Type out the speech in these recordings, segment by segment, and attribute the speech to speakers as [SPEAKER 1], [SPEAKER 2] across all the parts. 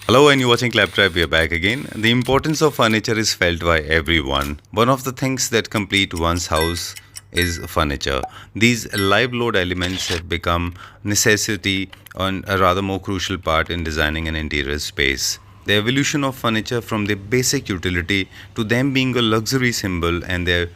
[SPEAKER 1] Hello, and you're watching Claptrap. We are back again. The importance of furniture is felt by everyone. One of the things that complete one's house is furniture. These live load elements have become necessity and a rather more crucial part in designing an interior space. The evolution of furniture from their basic utility to them being a luxury symbol and their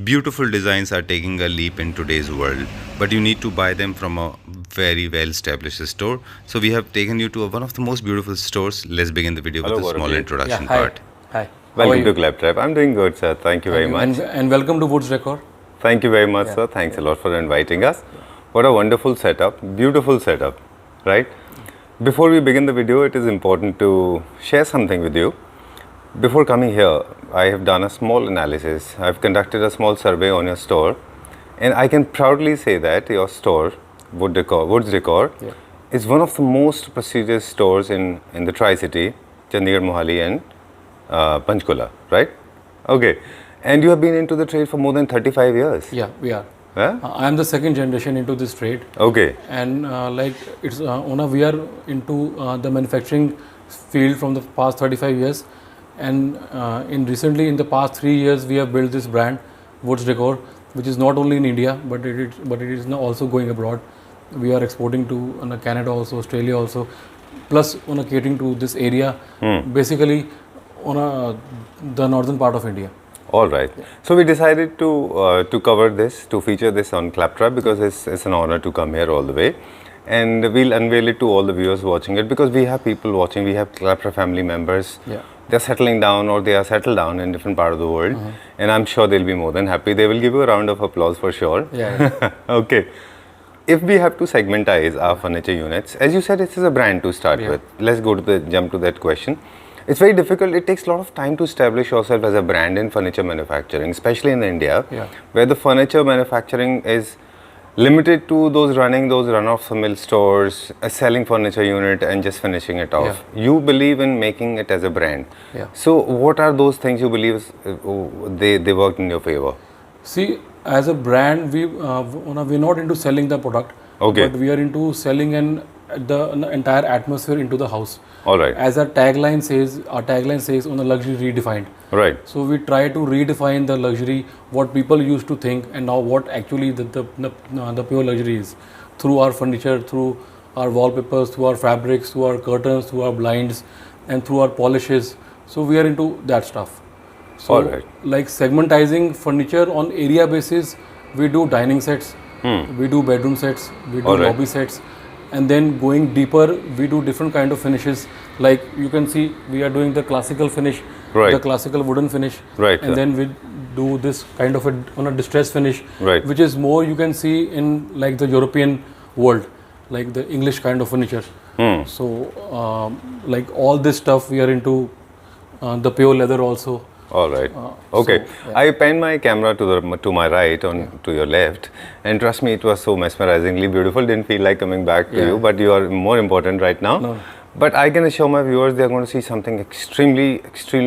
[SPEAKER 1] beautiful designs are taking a leap in today's world, but you need to buy them from a very well established store. So we have taken you to one of the most beautiful stores. Let's begin the video
[SPEAKER 2] Hello,
[SPEAKER 1] with a small
[SPEAKER 2] Gaurav ji.
[SPEAKER 1] introduction
[SPEAKER 3] Hi.
[SPEAKER 1] part.
[SPEAKER 3] Hi. How are
[SPEAKER 2] Welcome
[SPEAKER 3] you?
[SPEAKER 2] to Claptrap. I'm doing good, sir. Thank you very much.
[SPEAKER 3] And welcome to Woods Decor.
[SPEAKER 2] Thank you very much, sir. Thanks a lot for inviting us. What a wonderful setup, beautiful setup, right? Before we begin the video, it is important to share something with you. Before coming here, I have done a small analysis. I've conducted a small survey on your store, and I can proudly say that your store, Woods Decor, is one of the most prestigious stores in the Tri-City, Chandigarh, Mohali, and Panchkula, right? Okay. And you have been into the trade for more than 35 years.
[SPEAKER 3] Yeah, we are.
[SPEAKER 2] Huh?
[SPEAKER 3] I am the second generation into this trade,
[SPEAKER 2] Okay.
[SPEAKER 3] and we are into the manufacturing field from the past 35 years, and in the past 3 years we have built this brand, Woods Decor, which is not only in India but it is now also going abroad. We are exporting to Canada also, Australia also, plus catering to this area, basically the northern part of India.
[SPEAKER 2] All right. So we decided to cover this, to feature this on Claptrap because it's an honor to come here all the way, and we'll unveil it to all the viewers watching it because we have people watching. We have Claptrap family members.
[SPEAKER 3] Yeah.
[SPEAKER 2] They're settling down or they are settled down in different part of the world, and I'm sure they'll be more than happy. They will give you a round of applause for sure.
[SPEAKER 3] Yeah.
[SPEAKER 2] Okay. If we have to segmentize our furniture units, as you said, this is a brand to start with. Let's jump to that question. It's very difficult. It takes a lot of time to establish yourself as a brand in furniture manufacturing, especially in India, where the furniture manufacturing is limited to those run-of-the-mill stores, selling furniture unit and just finishing it off. You believe in making it as a brand. So what are those things you believe they worked in your favor?
[SPEAKER 3] See, as a brand, we're not into selling the product, but we are into selling the entire atmosphere into the house.
[SPEAKER 2] All right.
[SPEAKER 3] As our tagline says, on the luxury redefined.
[SPEAKER 2] Right.
[SPEAKER 3] So we try to redefine the luxury, what people used to think, and now what actually the pure luxury is, through our furniture, through our wallpapers, through our fabrics, through our curtains, through our blinds, and through our polishes. So we are into that stuff. So,
[SPEAKER 2] all right.
[SPEAKER 3] Like segmentizing furniture on area basis, we do dining sets, we do bedroom sets, we do lobby sets, and then going deeper, we do different kind of finishes. Like you can see, we are doing the classical finish, the classical wooden finish, and then we do this kind of a distress finish, which is more you can see in like the European world, like the English kind of furniture. So, like all this stuff, we are into the pure leather also.
[SPEAKER 2] All right. Okay. So, I panned my camera to my right to your left, and trust me, it was so mesmerizingly beautiful. Didn't feel like coming back to you, but you are more important right now.
[SPEAKER 3] No.
[SPEAKER 2] But I can assure my viewers they are going to see something extremely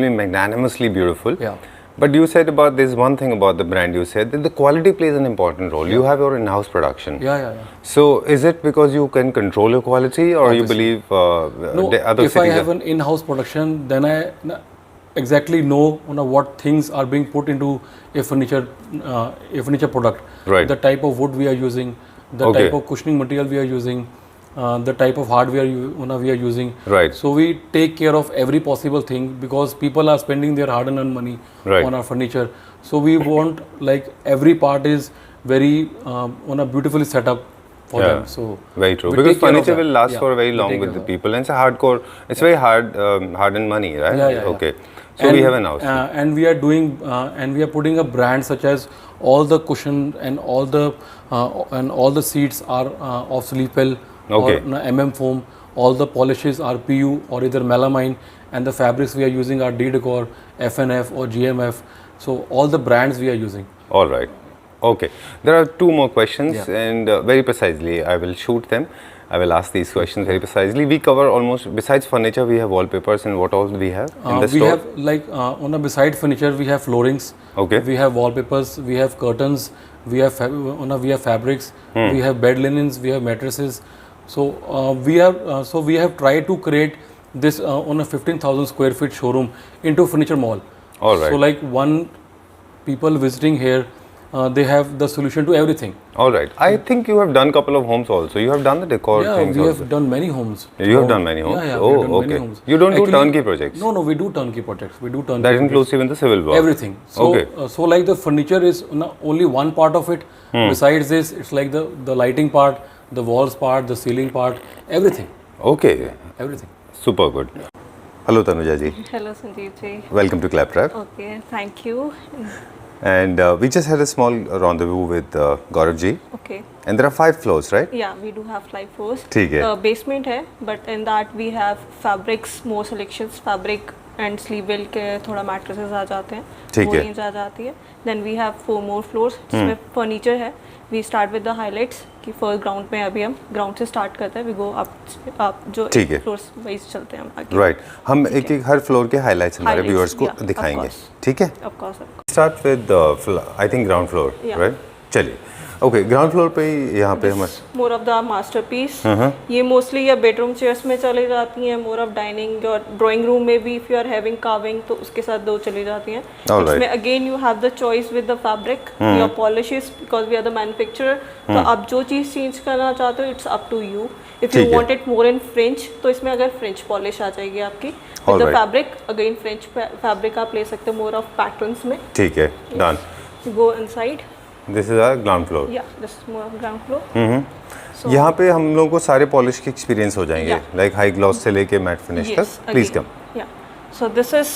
[SPEAKER 2] magnanimously beautiful.
[SPEAKER 3] Yeah.
[SPEAKER 2] But you said about this one thing about the brand. You said that the quality plays an important role. You have your in-house production.
[SPEAKER 3] Yeah.
[SPEAKER 2] So is it because you can control your quality, or you believe
[SPEAKER 3] no?
[SPEAKER 2] Other
[SPEAKER 3] if I have an in-house production, then I exactly know what things are being put into a furniture product.
[SPEAKER 2] Right.
[SPEAKER 3] The type of wood we are using, the type of cushioning material we are using, the type of hardware we are using.
[SPEAKER 2] Right.
[SPEAKER 3] So we take care of every possible thing because people are spending their hard-earned money on our furniture. So we want like every part is very beautifully set up for them. So
[SPEAKER 2] very true, because furniture will last for very long with the people, and it's a hardcore. It's very hard-earned money, right? Okay. So we have an house,
[SPEAKER 3] and we are doing and we are putting a brand such as all the cushion and all the seats are of Sleepwell or foam. All the polishes are PU or either melamine, and the fabrics we are using are D-Decor, FNF or GMF. So all the brands we are using.
[SPEAKER 2] All right. Okay. There are two more questions, and very precisely I will shoot them. I will ask these questions very precisely. We cover almost, besides furniture, we have wallpapers, and what else do we have in the store?
[SPEAKER 3] We have like beside furniture, we have floorings.
[SPEAKER 2] Okay.
[SPEAKER 3] We have wallpapers. We have curtains. We have fabrics. We have bed linens. We have mattresses. So we have tried to create this on a 15,000 square feet showroom into furniture mall.
[SPEAKER 2] All right.
[SPEAKER 3] So like one people visiting here, they have the solution to everything.
[SPEAKER 2] All right. I think you have done couple of homes also. You have done the decor
[SPEAKER 3] Yeah,
[SPEAKER 2] things
[SPEAKER 3] we
[SPEAKER 2] also.
[SPEAKER 3] have done many homes.
[SPEAKER 2] You have done many homes?
[SPEAKER 3] Yeah, yeah.
[SPEAKER 2] Oh,
[SPEAKER 3] we have done
[SPEAKER 2] okay.
[SPEAKER 3] Many homes.
[SPEAKER 2] You don't do
[SPEAKER 3] Actually,
[SPEAKER 2] turnkey projects?
[SPEAKER 3] No, no, we do turnkey projects. We do turnkey.
[SPEAKER 2] That
[SPEAKER 3] projects.
[SPEAKER 2] includes even the civil work?
[SPEAKER 3] Everything. So,
[SPEAKER 2] Okay.
[SPEAKER 3] So like the furniture is only one part of it. Besides this, it's like the lighting part, the walls part, the ceiling part, everything.
[SPEAKER 2] Okay.
[SPEAKER 3] Everything.
[SPEAKER 2] Super good. Hello Tanuja ji.
[SPEAKER 4] Hello Sanjeev ji.
[SPEAKER 2] Welcome to Claptrap.
[SPEAKER 4] Okay, thank you.
[SPEAKER 2] And we just had a small rendezvous with Gaurav ji.
[SPEAKER 4] Okay.
[SPEAKER 2] And there are 5 floors, right?
[SPEAKER 4] Yeah, we do have 5 floors.
[SPEAKER 2] ठीक है.
[SPEAKER 4] Basement है, but in that we have fabrics, more selections, fabric and sleeve well के थोड़ा mattresses आ जाते हैं.
[SPEAKER 2] ठीक
[SPEAKER 4] वो
[SPEAKER 2] है.
[SPEAKER 4] range आ जाती है. Then we have 4 more floors जिसमें furniture है. We start with the highlights कि first ground में अभी हम ground से start करते हैं. We go up जो
[SPEAKER 2] ठीक है.
[SPEAKER 4] floors wise चलते हैं हम आगे.
[SPEAKER 2] Right. हम एक एक हर फ्लोर के हाइलाइट्स हमारे
[SPEAKER 4] Highlights,
[SPEAKER 2] व्यूअर्स को
[SPEAKER 4] yeah, of
[SPEAKER 2] दिखाएंगे.
[SPEAKER 4] course.
[SPEAKER 2] ठीक है?
[SPEAKER 4] Of course, of course.
[SPEAKER 2] Start with I think ground floor,
[SPEAKER 4] Yeah.
[SPEAKER 2] Right? चलिए. ओके, ग्राउंड फ्लोर पे ही यहाँ पे हमारे
[SPEAKER 4] मोर ऑफ द मास्टरपीस ये मोस्टली या बेडरूम चेयर्स में चली जाती हैं. मोर ऑफ डाइनिंग और ड्राइंग रूम में भी if you are having carving तो उसके साथ 2 चली जाती हैं.
[SPEAKER 2] All right.
[SPEAKER 4] इसमें again you have the choice with the fabric your polishes because we are the manufacturer. तो आप जो चीज़ चेंज करना चाहते हो it's up to you. If you
[SPEAKER 2] ठीक है.
[SPEAKER 4] Want it more in French तो इसमें अगर फ्रेंच पॉलिश आ जाएगी आपकी
[SPEAKER 2] All
[SPEAKER 4] with the
[SPEAKER 2] right.
[SPEAKER 4] Fabric. Again French fabric आप ले सकते हो मोर ऑफ पैटर्न्स में.
[SPEAKER 2] ठीक है, done.
[SPEAKER 4] Go inside.
[SPEAKER 2] This is our ground floor.
[SPEAKER 4] या this is more of ground floor.
[SPEAKER 2] यहाँ पे हम लोगों को सारे पॉलिश के एक्सपीरियंस हो जाएंगे,
[SPEAKER 4] Yeah.
[SPEAKER 2] लाइक हाई ग्लॉस से लेके मैट फिनिश तक. Please come.
[SPEAKER 4] या सो दिस इज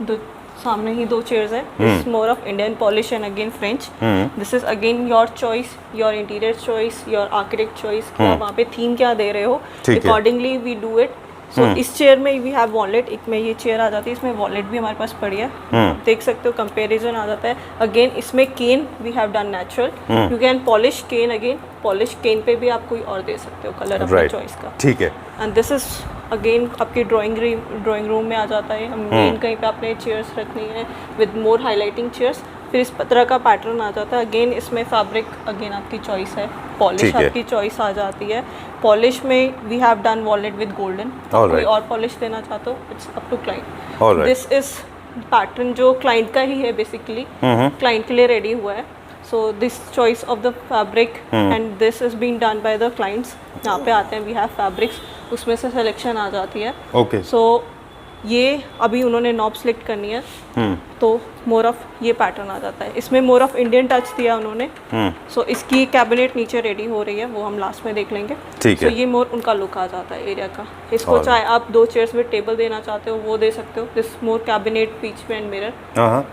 [SPEAKER 4] द सामने ही 2 चेयर्स है. This more of Indian polish and again French. This is again your choice, your interior choice, your architect choice कि आप वहाँ पे थीम क्या दे रहे हो.
[SPEAKER 2] ठीक है.
[SPEAKER 4] Accordingly we do it. So इस चेयर में वी हैव वॉलेट. एक में ये चेयर आ जाती है, इसमें वॉलेट भी हमारे पास पड़ी है. आप देख सकते हो कंपैरिजन आ जाता है. अगेन इसमें cane we have done natural. You can polish cane. Again polish cane पे भी आप कोई और दे सकते हो कलर अपने
[SPEAKER 2] राइट,
[SPEAKER 4] चॉइस का.
[SPEAKER 2] ठीक है.
[SPEAKER 4] एंड दिस इज अगेन आपकी ड्राइंग रूम में आ जाता है. हम मेन कहीं पे आपने चेयर्स रखनी है विद मोर हाईलाइटिंग चेयर्स. फिर इस तरह का पैटर्न आ जाता है. अगेन इसमें फैब्रिक अगेन आपकी चॉइस है. पॉलिश
[SPEAKER 2] ठीक है.
[SPEAKER 4] आपकी चॉइस आ जाती है. पॉलिश में we have done walnut with golden.
[SPEAKER 2] All
[SPEAKER 4] कोई
[SPEAKER 2] right.
[SPEAKER 4] और पॉलिश देना चाहते हो it's up to
[SPEAKER 2] All
[SPEAKER 4] client.
[SPEAKER 2] right.
[SPEAKER 4] This is pattern जो क्लाइंट का ही है बेसिकली. क्लाइंट के लिए रेडी हुआ है. So this choice of the fabric and this is been done by the clients. यहाँ पे आते हैं वी हैव फैब्रिक्स. उसमें से सिलेक्शन आ जाती है.
[SPEAKER 2] ओके.
[SPEAKER 4] सो ये अभी उन्होंने नॉब सेलेक्ट करनी है तो मोर ऑफ ये पैटर्न आ जाता है. इसमें मोर ऑफ इंडियन टच दिया उन्होंने. सो इसकी कैबिनेट नीचे रेडी हो रही है, वो हम लास्ट में देख लेंगे.
[SPEAKER 2] ठीक है.
[SPEAKER 4] So ये मोर उनका लुक आ जाता है एरिया का. इसको चाहे आप 2 चेयर्स विद टेबल देना चाहते हो वो दे सकते हो. This more cabinet peach and mirror.
[SPEAKER 2] हाँ,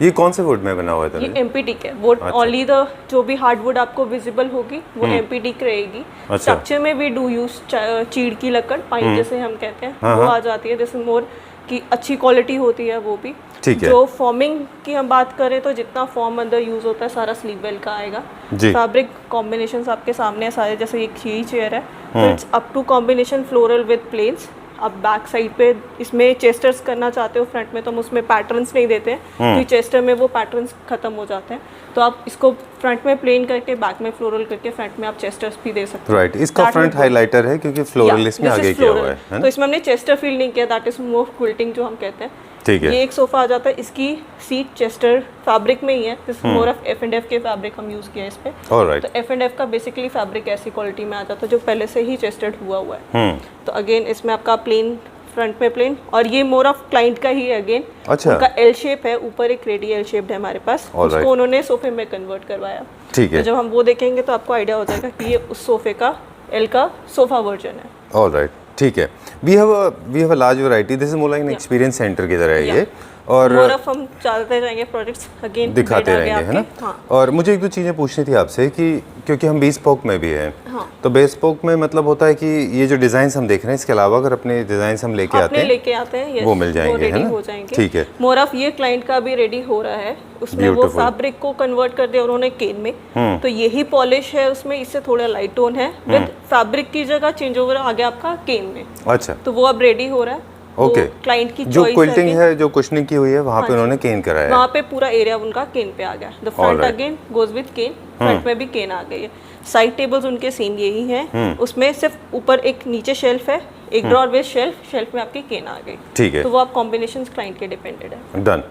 [SPEAKER 2] ये कौन से वुड में बना हुआ है
[SPEAKER 4] ये
[SPEAKER 2] तनुजा?
[SPEAKER 4] एमपीटीक है. वो ओनली द जो भी हार्डवुड आपको विजिबल होगी वो एमपीटीक रहेगी.
[SPEAKER 2] अच्छा.
[SPEAKER 4] स्ट्रक्चर में भी डू यूज चीड़ की लकड़, पाइन जैसे हम कहते हैं, वो आ जाती है. जैसे मोर की अच्छी क्वालिटी होती है वो भी.
[SPEAKER 2] ठीक है.
[SPEAKER 4] जो फॉर्मिंग की हम बात करें तो जितना फॉर्म अंदर यूज होता है सारा स्लीव वेल का आएगा.
[SPEAKER 2] जी.
[SPEAKER 4] फैब्रिक कॉम्बिनेशंस आपके सामने है सारे. जैसे यही चेयर है तो it's up to combination floral with plains. आप बैक साइड पे इसमें चेस्टर्स करना चाहते हो फ्रंट में तो हम उसमें पैटर्न्स नहीं देते हैं क्योंकि चेस्टर में वो पैटर्न्स खत्म हो जाते हैं. तो आप इसको फ्रंट में प्लेन करके बैक में फ्लोरल करके फ्रंट में आप चेस्टर्स भी दे सकते हो.
[SPEAKER 2] राइट. इसका
[SPEAKER 4] That
[SPEAKER 2] front
[SPEAKER 4] will go.
[SPEAKER 2] Highlighter है क्योंकि फ्लोरल इसमें
[SPEAKER 4] This is
[SPEAKER 2] आगे किया हुआ
[SPEAKER 4] floral.
[SPEAKER 2] है
[SPEAKER 4] तो
[SPEAKER 2] ना?
[SPEAKER 4] इसमें हमने चेस्टर फील नहीं किया. दैट इज मोर क्विल्टिंग जो हम कहते हैं.
[SPEAKER 2] ठीक है.
[SPEAKER 4] ये एक सोफा आ जाता है. इसकी सीट चेस्टर फैब्रिक में ही है. दिस मोर ऑफ F&F के फैब्रिक हम यूज किया है इस पे.
[SPEAKER 2] ऑलराइट.
[SPEAKER 4] तो F&F का बेसिकली फैब्रिक ऐसी क्वालिटी में आ जाता है जो पहले से ही चेस्टेड हुआ हुआ है. तो अगेन इसमें आपका प्लेन फ्रंट में प्लेन और ये मोर ऑफ क्लाइंट का ही है. अगेन
[SPEAKER 2] अच्छा.
[SPEAKER 4] उनका एल शेप है, ऊपर एक रेडी एल शेप्ड है हमारे पास.
[SPEAKER 2] All right.
[SPEAKER 4] उसको उन्होंने सोफे में कन्वर्ट करवाया.
[SPEAKER 2] ठीक है.
[SPEAKER 4] तो जब हम वो देखेंगे तो आपको आइडिया हो जाएगा कि ये उस सोफे का एल का सोफा वर्जन है.
[SPEAKER 2] ऑलराइट, ठीक है. We have a large variety. This is more like an experience centre की तरह है ये. और
[SPEAKER 4] मोर ऑफ हम चलते जाएंगे प्रोजेक्ट्स अगेन
[SPEAKER 2] दिखाते रहेंगे, है ना?
[SPEAKER 4] हाँ.
[SPEAKER 2] और मुझे एक दो चीज़ें पूछनी थी आपसे कि क्योंकि हम बेस्पोक में भी हैं.
[SPEAKER 4] हाँ.
[SPEAKER 2] तो बेस्पोक में मतलब होता है कि ये जो डिज़ाइंस हम देख रहे हैं इसके अलावा अगर अपने डिज़ाइंस हम लेके आते
[SPEAKER 4] अपने
[SPEAKER 2] हैं
[SPEAKER 4] लेके आते हैं. yes,
[SPEAKER 2] वो मिल जाएंगे,
[SPEAKER 4] ready
[SPEAKER 2] है ना?
[SPEAKER 4] हो जाएंगे.
[SPEAKER 2] ठीक है.
[SPEAKER 4] मोर ऑफ ये क्लाइंट का भी रेडी हो रहा है. उसमें वो
[SPEAKER 2] Beautiful.
[SPEAKER 4] फैब्रिक को कन्वर्ट कर दिया उन्होंने केन में. तो यही पॉलिश है उसमें. इससे थोड़ा लाइट टोन है विद फैब्रिक की जगह चेंज ओवर आ गया आपका केन में.
[SPEAKER 2] अच्छा.
[SPEAKER 4] तो वो अब रेडी हो रहा है.
[SPEAKER 2] ओके
[SPEAKER 4] क्लाइंट की
[SPEAKER 2] जो
[SPEAKER 4] choice
[SPEAKER 2] क्विल्टिंग
[SPEAKER 4] कि-
[SPEAKER 2] है, जो कुशनिंग की हुई है, वहाँ पे उन्होंने केन कराया है।
[SPEAKER 4] वहाँ पे पूरा एरिया उनका केन पे आ गया। The front
[SPEAKER 2] Alright.
[SPEAKER 4] Again goes with cane, front में भी केन आ गई है। साइड टेबल्स उनके सेम यही हैं, उसमें सिर्फ ऊपर एक नीचे शेल्फ है, एक ड्रॉर विद शेल्फ, शेल्फ में आपकी केन आ गई।
[SPEAKER 2] ठीक है,
[SPEAKER 4] तो वो आप कॉम्बिनेशन क्लाइंट के डिपेंडेड है।
[SPEAKER 2] डन।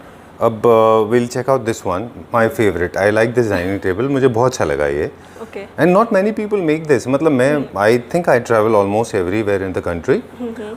[SPEAKER 2] अब will check out this one, my favourite. I like this dining table, मुझे बहुत अच्छा लगा ये।
[SPEAKER 4] Okay,
[SPEAKER 2] and not many people make this. मतलब मैं I think I travel almost everywhere in the country,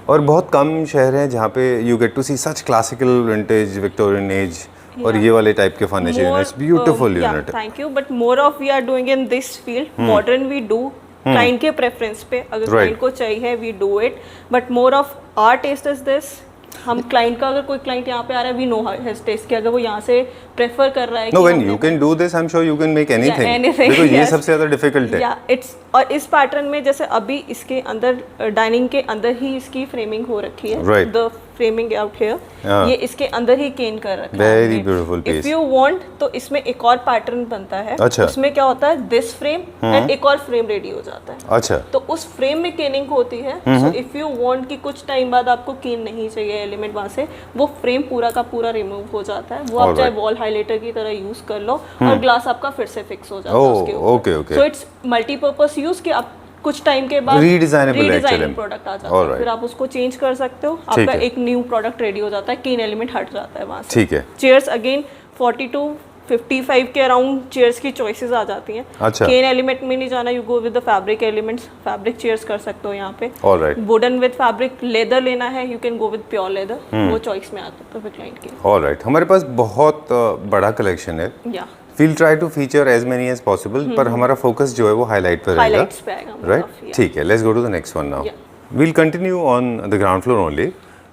[SPEAKER 2] और बहुत कम शहर हैं जहाँ पे you get to see such classical vintage Victorian age और ये वाले टाइप के furniture units. Beautiful unit.
[SPEAKER 4] Thank you, but more of we are doing in this field modern we do client के प्रेफरेंस पे, अगर क्लाइंट को चाहिए we do it, but more of our taste is this. हम client का, अगर कोई client यहाँ पे आ रहा है, वी नो हिज टेस्ट, कि अगर वो यहाँ से प्रेफर कर रहा है
[SPEAKER 2] नो,
[SPEAKER 4] कि
[SPEAKER 2] व्हेन
[SPEAKER 4] हम
[SPEAKER 2] you can do this I am sure you can make anything,
[SPEAKER 4] anything,
[SPEAKER 2] because ये
[SPEAKER 4] yes.
[SPEAKER 2] सबसे ज्यादा डिफिकल्ट है।
[SPEAKER 4] या इट्स, और इस पैटर्न में जैसे अभी इसके अंदर डाइनिंग के अंदर ही इसकी फ्रेमिंग हो रखी है,
[SPEAKER 2] Right.
[SPEAKER 4] The framing out here,
[SPEAKER 2] हाँ.
[SPEAKER 4] ये इसके अंदर ही केन कर रखा है।
[SPEAKER 2] Very beautiful piece.
[SPEAKER 4] If you want तो इसमें एक और पैटर्न बनता है।
[SPEAKER 2] अच्छा.
[SPEAKER 4] उसमें क्या होता है, दिस फ्रेम एंड एक और फ्रेम रेडी हो जाता है।
[SPEAKER 2] अच्छा,
[SPEAKER 4] तो उस फ्रेम में केनिंग होती है। सो इफ यू वांट कि कुछ टाइम बाद आपको केन नहीं चाहिए एलिमेंट वहाँ से, वो फ्रेम पूरा का पूरा रिमूव हो जाता है। वो आप चाहे
[SPEAKER 2] Alright.
[SPEAKER 4] वॉल हाइलाइटर की तरह यूज कर लो, और ग्लास आपका फिर से फिक्स हो जाता है
[SPEAKER 2] Oh,
[SPEAKER 4] उसके ऊपर।
[SPEAKER 2] okay, okay.
[SPEAKER 4] So it's multipurpose use, कि आप कुछ टाइम के बाद
[SPEAKER 2] Redesignable actually.
[SPEAKER 4] प्रोडक्ट आ जाता है,
[SPEAKER 2] Alright.
[SPEAKER 4] फिर आप उसको चेंज कर सकते हो,
[SPEAKER 2] ठीक
[SPEAKER 4] आपका
[SPEAKER 2] है.
[SPEAKER 4] एक न्यू प्रोडक्ट रेडी हो जाता है, केन एलिमेंट हट जाता है वहाँ से।
[SPEAKER 2] ठीक है।
[SPEAKER 4] चेयर्स अगेन 40 to 55 के अराउंड चेयर्स की चॉइसेस आ जाती हैं।
[SPEAKER 2] अच्छा।
[SPEAKER 4] केन एलिमेंट में नहीं जाना, you go with the fabric elements, fabric chairs कर सकते हो यहाँ पे।
[SPEAKER 2] Alright,
[SPEAKER 4] wooden with fabric, leather लेना है you can go with pure leather, वो चॉइस में आता है फिर क्लाइंट की।
[SPEAKER 2] ऑलराइट। हमारे पास बहुत बड़ा कलेक्शन है।
[SPEAKER 4] या
[SPEAKER 2] We'll try to feature as many as possible, पर हमारा फोकस जो है वो हाईलाइट पर रहेगा,
[SPEAKER 4] हाइलाइट्स पे आएगा
[SPEAKER 2] राइट?
[SPEAKER 4] काफी,
[SPEAKER 2] ठीक है, let's go to the next one now.
[SPEAKER 4] Yeah.
[SPEAKER 2] We'll continue on the ground floor only.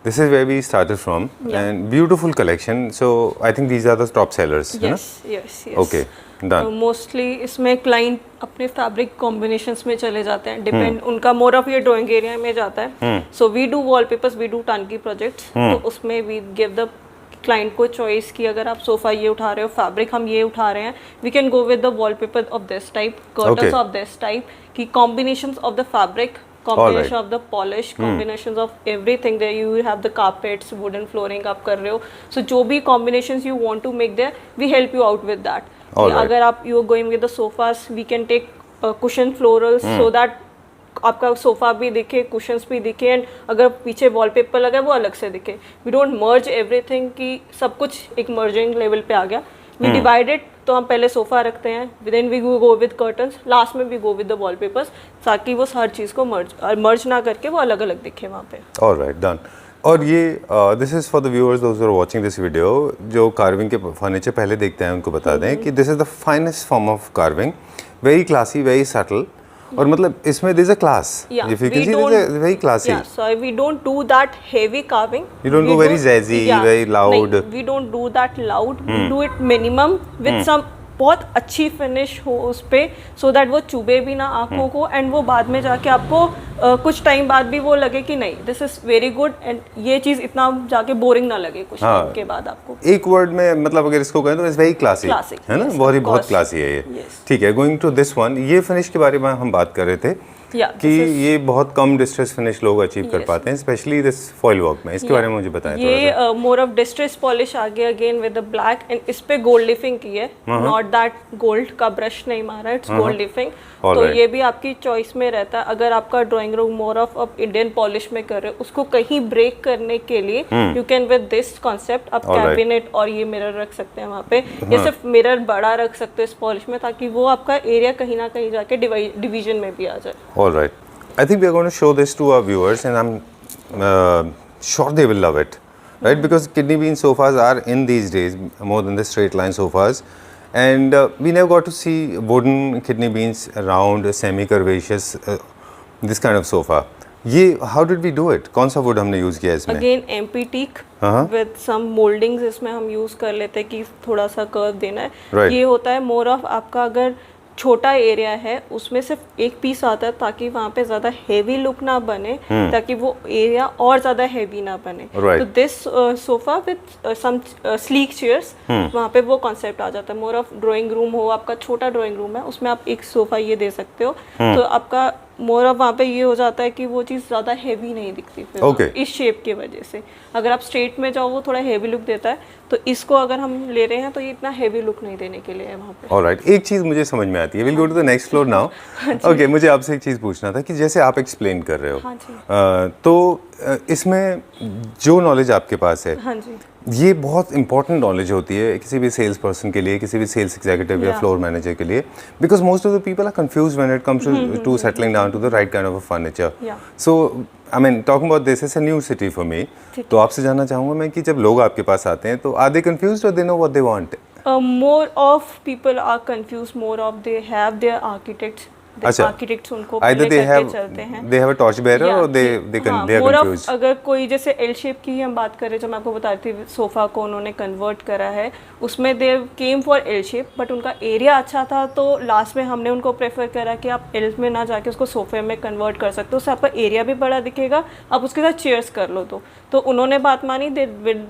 [SPEAKER 2] This is where we started from, and beautiful collection. So I think these are the top sellers, है ना?
[SPEAKER 4] Yes yes yes.
[SPEAKER 2] Okay, done.
[SPEAKER 4] Mostly इसमें client अपने fabric combinations में चले जाते हैं, depend उनका more of ये ड्राइंग एरिया में जाता है। So we do wallpapers, we do turnkey projects, तो उसमें वी गिव द क्लाइंट को चॉइस की, अगर आप सोफा ये उठा रहे हो, फैब्रिक हम ये उठा रहे हैं, we can go with the wallpaper of this type, curtains of this type, की combinations of the fabric, combination of the polish, combinations of everything there, you have the carpets, wooden flooring आप कर रहे हो, so जो भी combinations you want to make there, we help you out with that.
[SPEAKER 2] Alright.
[SPEAKER 4] अगर आप you are going with the sofas, we can take cushion florals so that आपका sofa भी दिखे, कुशंस भी दिखे, एंड अगर पीछे वॉलपेपर लगा है वो अलग से दिखे। वी डोंट मर्ज एवरीथिंग, कि सब कुछ एक मर्जिंग लेवल पे आ गया। वी डिवाइडेड, तो हम पहले सोफा रखते हैं, then we go with curtains, last में we go with the wallpapers, ताकि वो हर चीज़ को मर्ज ना करके वो अलग अलग दिखे वहाँ पे।
[SPEAKER 2] Alright, done. और ये this is for the viewers those are watching this video, जो कार्विंग के फर्नीचर पहले देखते हैं उनको बता दें कि this is the finest form of carving, very classy, very subtle, और मतलब इसमें there's a class. If you can see, there's a very classy.
[SPEAKER 4] Yeah, so we don't do that heavy carving.
[SPEAKER 2] You don't go very jazzy, very loud.
[SPEAKER 4] नहीं, we don't do that loud. We do it minimum with some बहुत अच्छी finish हो उस पे, so that वो चुभे भी ना आंखों को, एंड वो बाद में जाके आपको कुछ टाइम बाद भी वो लगे कि नहीं this is very good, and ये चीज़ इतना जाके बोरिंग ना लगे कुछ टाइम के बाद आपको।
[SPEAKER 2] एक वर्ड में मतलब अगर इसको कहें तो इट्स वेरी क्लासी, है ना? बहुत क्लासी है ये। ठीक है, गोइंग टू दिस वन, ये फिनिश के बारे में हम बात कर रहे थे कि ये बहुत कम डिस्ट्रेस फिनिश लोग अचीव कर पाते हैं, स्पेशली दिस फॉइल वर्क में। इसके बारे में मुझे बताएं थोड़ा सा।
[SPEAKER 4] ये मोर ऑफ डिस्ट्रेस पॉलिश आ गया again with the black, and इस पे गोल्ड लिफिंग की है, नॉट दैट गोल्ड का ब्रश नहीं मारा, इट्स गोल्ड लिफिंग। तो ये भी आपकी चॉइस में रहता है, अगर आपका drawing room more of Indian polish में कर रहे हो, उसको कहीं ब्रेक करने के लिए you can with this concept आप कैबिनेट और ये मिरर रख सकते हैं वहाँ पे, या सिर्फ मिरर बड़ा रख सकते हो इस पॉलिश में, ताकि वो आपका एरिया कहीं ना कहीं जाके डिवीजन में भी आ जाए।
[SPEAKER 2] Alright, I think we are going to show this to our viewers, and I'm sure they will love it, right? Because kidney bean sofas are in these days more than the straight line sofas, and we never got to see wooden kidney beans around, semi curvaceous, this kind of sofa. ये how did we do it? कौन सा wood हमने use किया इसमें?
[SPEAKER 4] Again MP teak with some moldings इसमें हम use कर लेते हैं कि थोड़ा सा कर्व देना है।
[SPEAKER 2] Right.
[SPEAKER 4] ये होता है मोर ऑफ आपका अगर छोटा एरिया है उसमें सिर्फ एक पीस आता है, ताकि वहाँ पे ज़्यादा हेवी लुक ना बने, ताकि वो एरिया और ज़्यादा हेवी ना बने।
[SPEAKER 2] Right.
[SPEAKER 4] तो this sofa with some sleek chairs, वहाँ पे वो कॉन्सेप्ट आ जाता है। मोर ऑफ ड्राइंग रूम हो, आपका छोटा ड्राइंग रूम है, उसमें आप एक सोफा ये दे सकते हो, तो आपका मोर ऑफ वहाँ पे ये हो जाता है कि वो चीज़ ज़्यादा हैवी नहीं दिखती फिर
[SPEAKER 2] Okay.
[SPEAKER 4] इस शेप की वजह से। अगर आप स्ट्रेट में जाओ वो थोड़ा हैवी लुक देता है, तो इसको अगर हम ले रहे हैं तो ये इतना हैवी लुक नहीं देने के लिए है वहाँ पे।
[SPEAKER 2] ऑलराइट, एक चीज़ मुझे समझ में आती है, will go to the next floor now. Okay, मुझे आपसे एक चीज़ पूछना था कि जैसे आप एक्सप्लेन कर रहे हो,
[SPEAKER 4] हाँ जी।
[SPEAKER 2] इसमें जो नॉलेज आपके पास है,
[SPEAKER 4] हाँ जी।
[SPEAKER 2] ये बहुत इंपॉर्टेंट नॉलेज होती है किसी भी सेल्स पर्सन के लिए, किसी भी सेल्स एग्जीक्यूटिव या
[SPEAKER 4] Yeah.
[SPEAKER 2] फ्लोर मैनेजर के लिए, because most of the people are confuse when it comes to settling down to the right kind of a furniture.
[SPEAKER 4] Yeah.
[SPEAKER 2] So I mean talking about this is a new city for me, तो आपसे जानना चाहूँगा मैं कि जब लोग आपके पास आते हैं तो आर दे कंफ्यूज्ड और they know what they want?
[SPEAKER 4] More of people are confused, more of they have their architects. The
[SPEAKER 2] अच्छा।
[SPEAKER 4] architects उनको
[SPEAKER 2] Either
[SPEAKER 4] पहले
[SPEAKER 2] they
[SPEAKER 4] करके
[SPEAKER 2] have
[SPEAKER 4] चलते हैं।
[SPEAKER 2] they have a torch bearer
[SPEAKER 4] Yeah,
[SPEAKER 2] or they
[SPEAKER 4] हाँ,
[SPEAKER 2] they are
[SPEAKER 4] more of
[SPEAKER 2] confused.
[SPEAKER 4] अगर कोई जैसे एल शेप की ही हम बात करें, जो मैं आपको बता रही थी सोफ़ा को उन्होंने कन्वर्ट करा है, उसमें they came for L shape, but उनका एरिया अच्छा था तो लास्ट में हमने उनको प्रेफर करा कि आप एल में ना जाके उसको सोफे में कन्वर्ट कर सकते हो, उससे आपका एरिया भी बड़ा दिखेगा, आप उसके साथ चेयर्स कर लो। तो उन्होंने बात मानी, they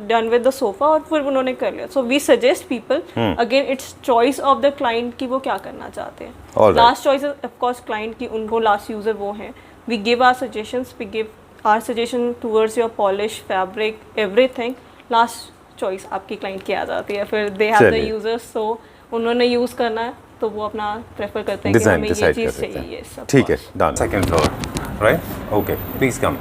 [SPEAKER 4] done with the sofa और फिर उन्होंने कर लिया। So we suggest people, again it's choice of the client कि वो क्या करना चाहते हैं।
[SPEAKER 2] Alright.
[SPEAKER 4] Last choice of course client की, उनको लास्ट यूज़र वो हैं। We give our suggestions, we give our suggestion towards your polish, fabric, everything. Last choice आपकी क्लाइंट की आ जाती है, फिर दे हैव द
[SPEAKER 2] चलिए।
[SPEAKER 4] यूजर्स, तो उन्होंने यूज़ करना है तो वो अपना प्रेफर करते हैं कि
[SPEAKER 2] डिजाइन
[SPEAKER 4] हमें ये
[SPEAKER 2] डिसाइड कर
[SPEAKER 4] चीज़
[SPEAKER 2] सकते
[SPEAKER 4] चाहिए।
[SPEAKER 2] हैं।
[SPEAKER 4] सब
[SPEAKER 2] ठीक है, done. Second floor, right? Okay, please come.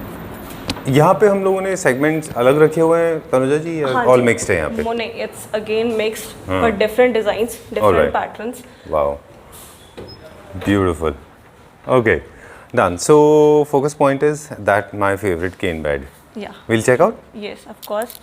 [SPEAKER 2] यहाँ पे हम लोगों ने सेगमेंट्स अलग रखे हुए हैं तनुजा जी, या ऑल मिक्स्ड है यहाँ पे?
[SPEAKER 4] नहीं, it's again mixed, but different designs, different
[SPEAKER 2] Alright.
[SPEAKER 4] Patterns.
[SPEAKER 2] Wow, beautiful. Okay, done. So focus point is that my favourite cane bed.
[SPEAKER 4] या
[SPEAKER 2] will check out.
[SPEAKER 4] Yes, of course.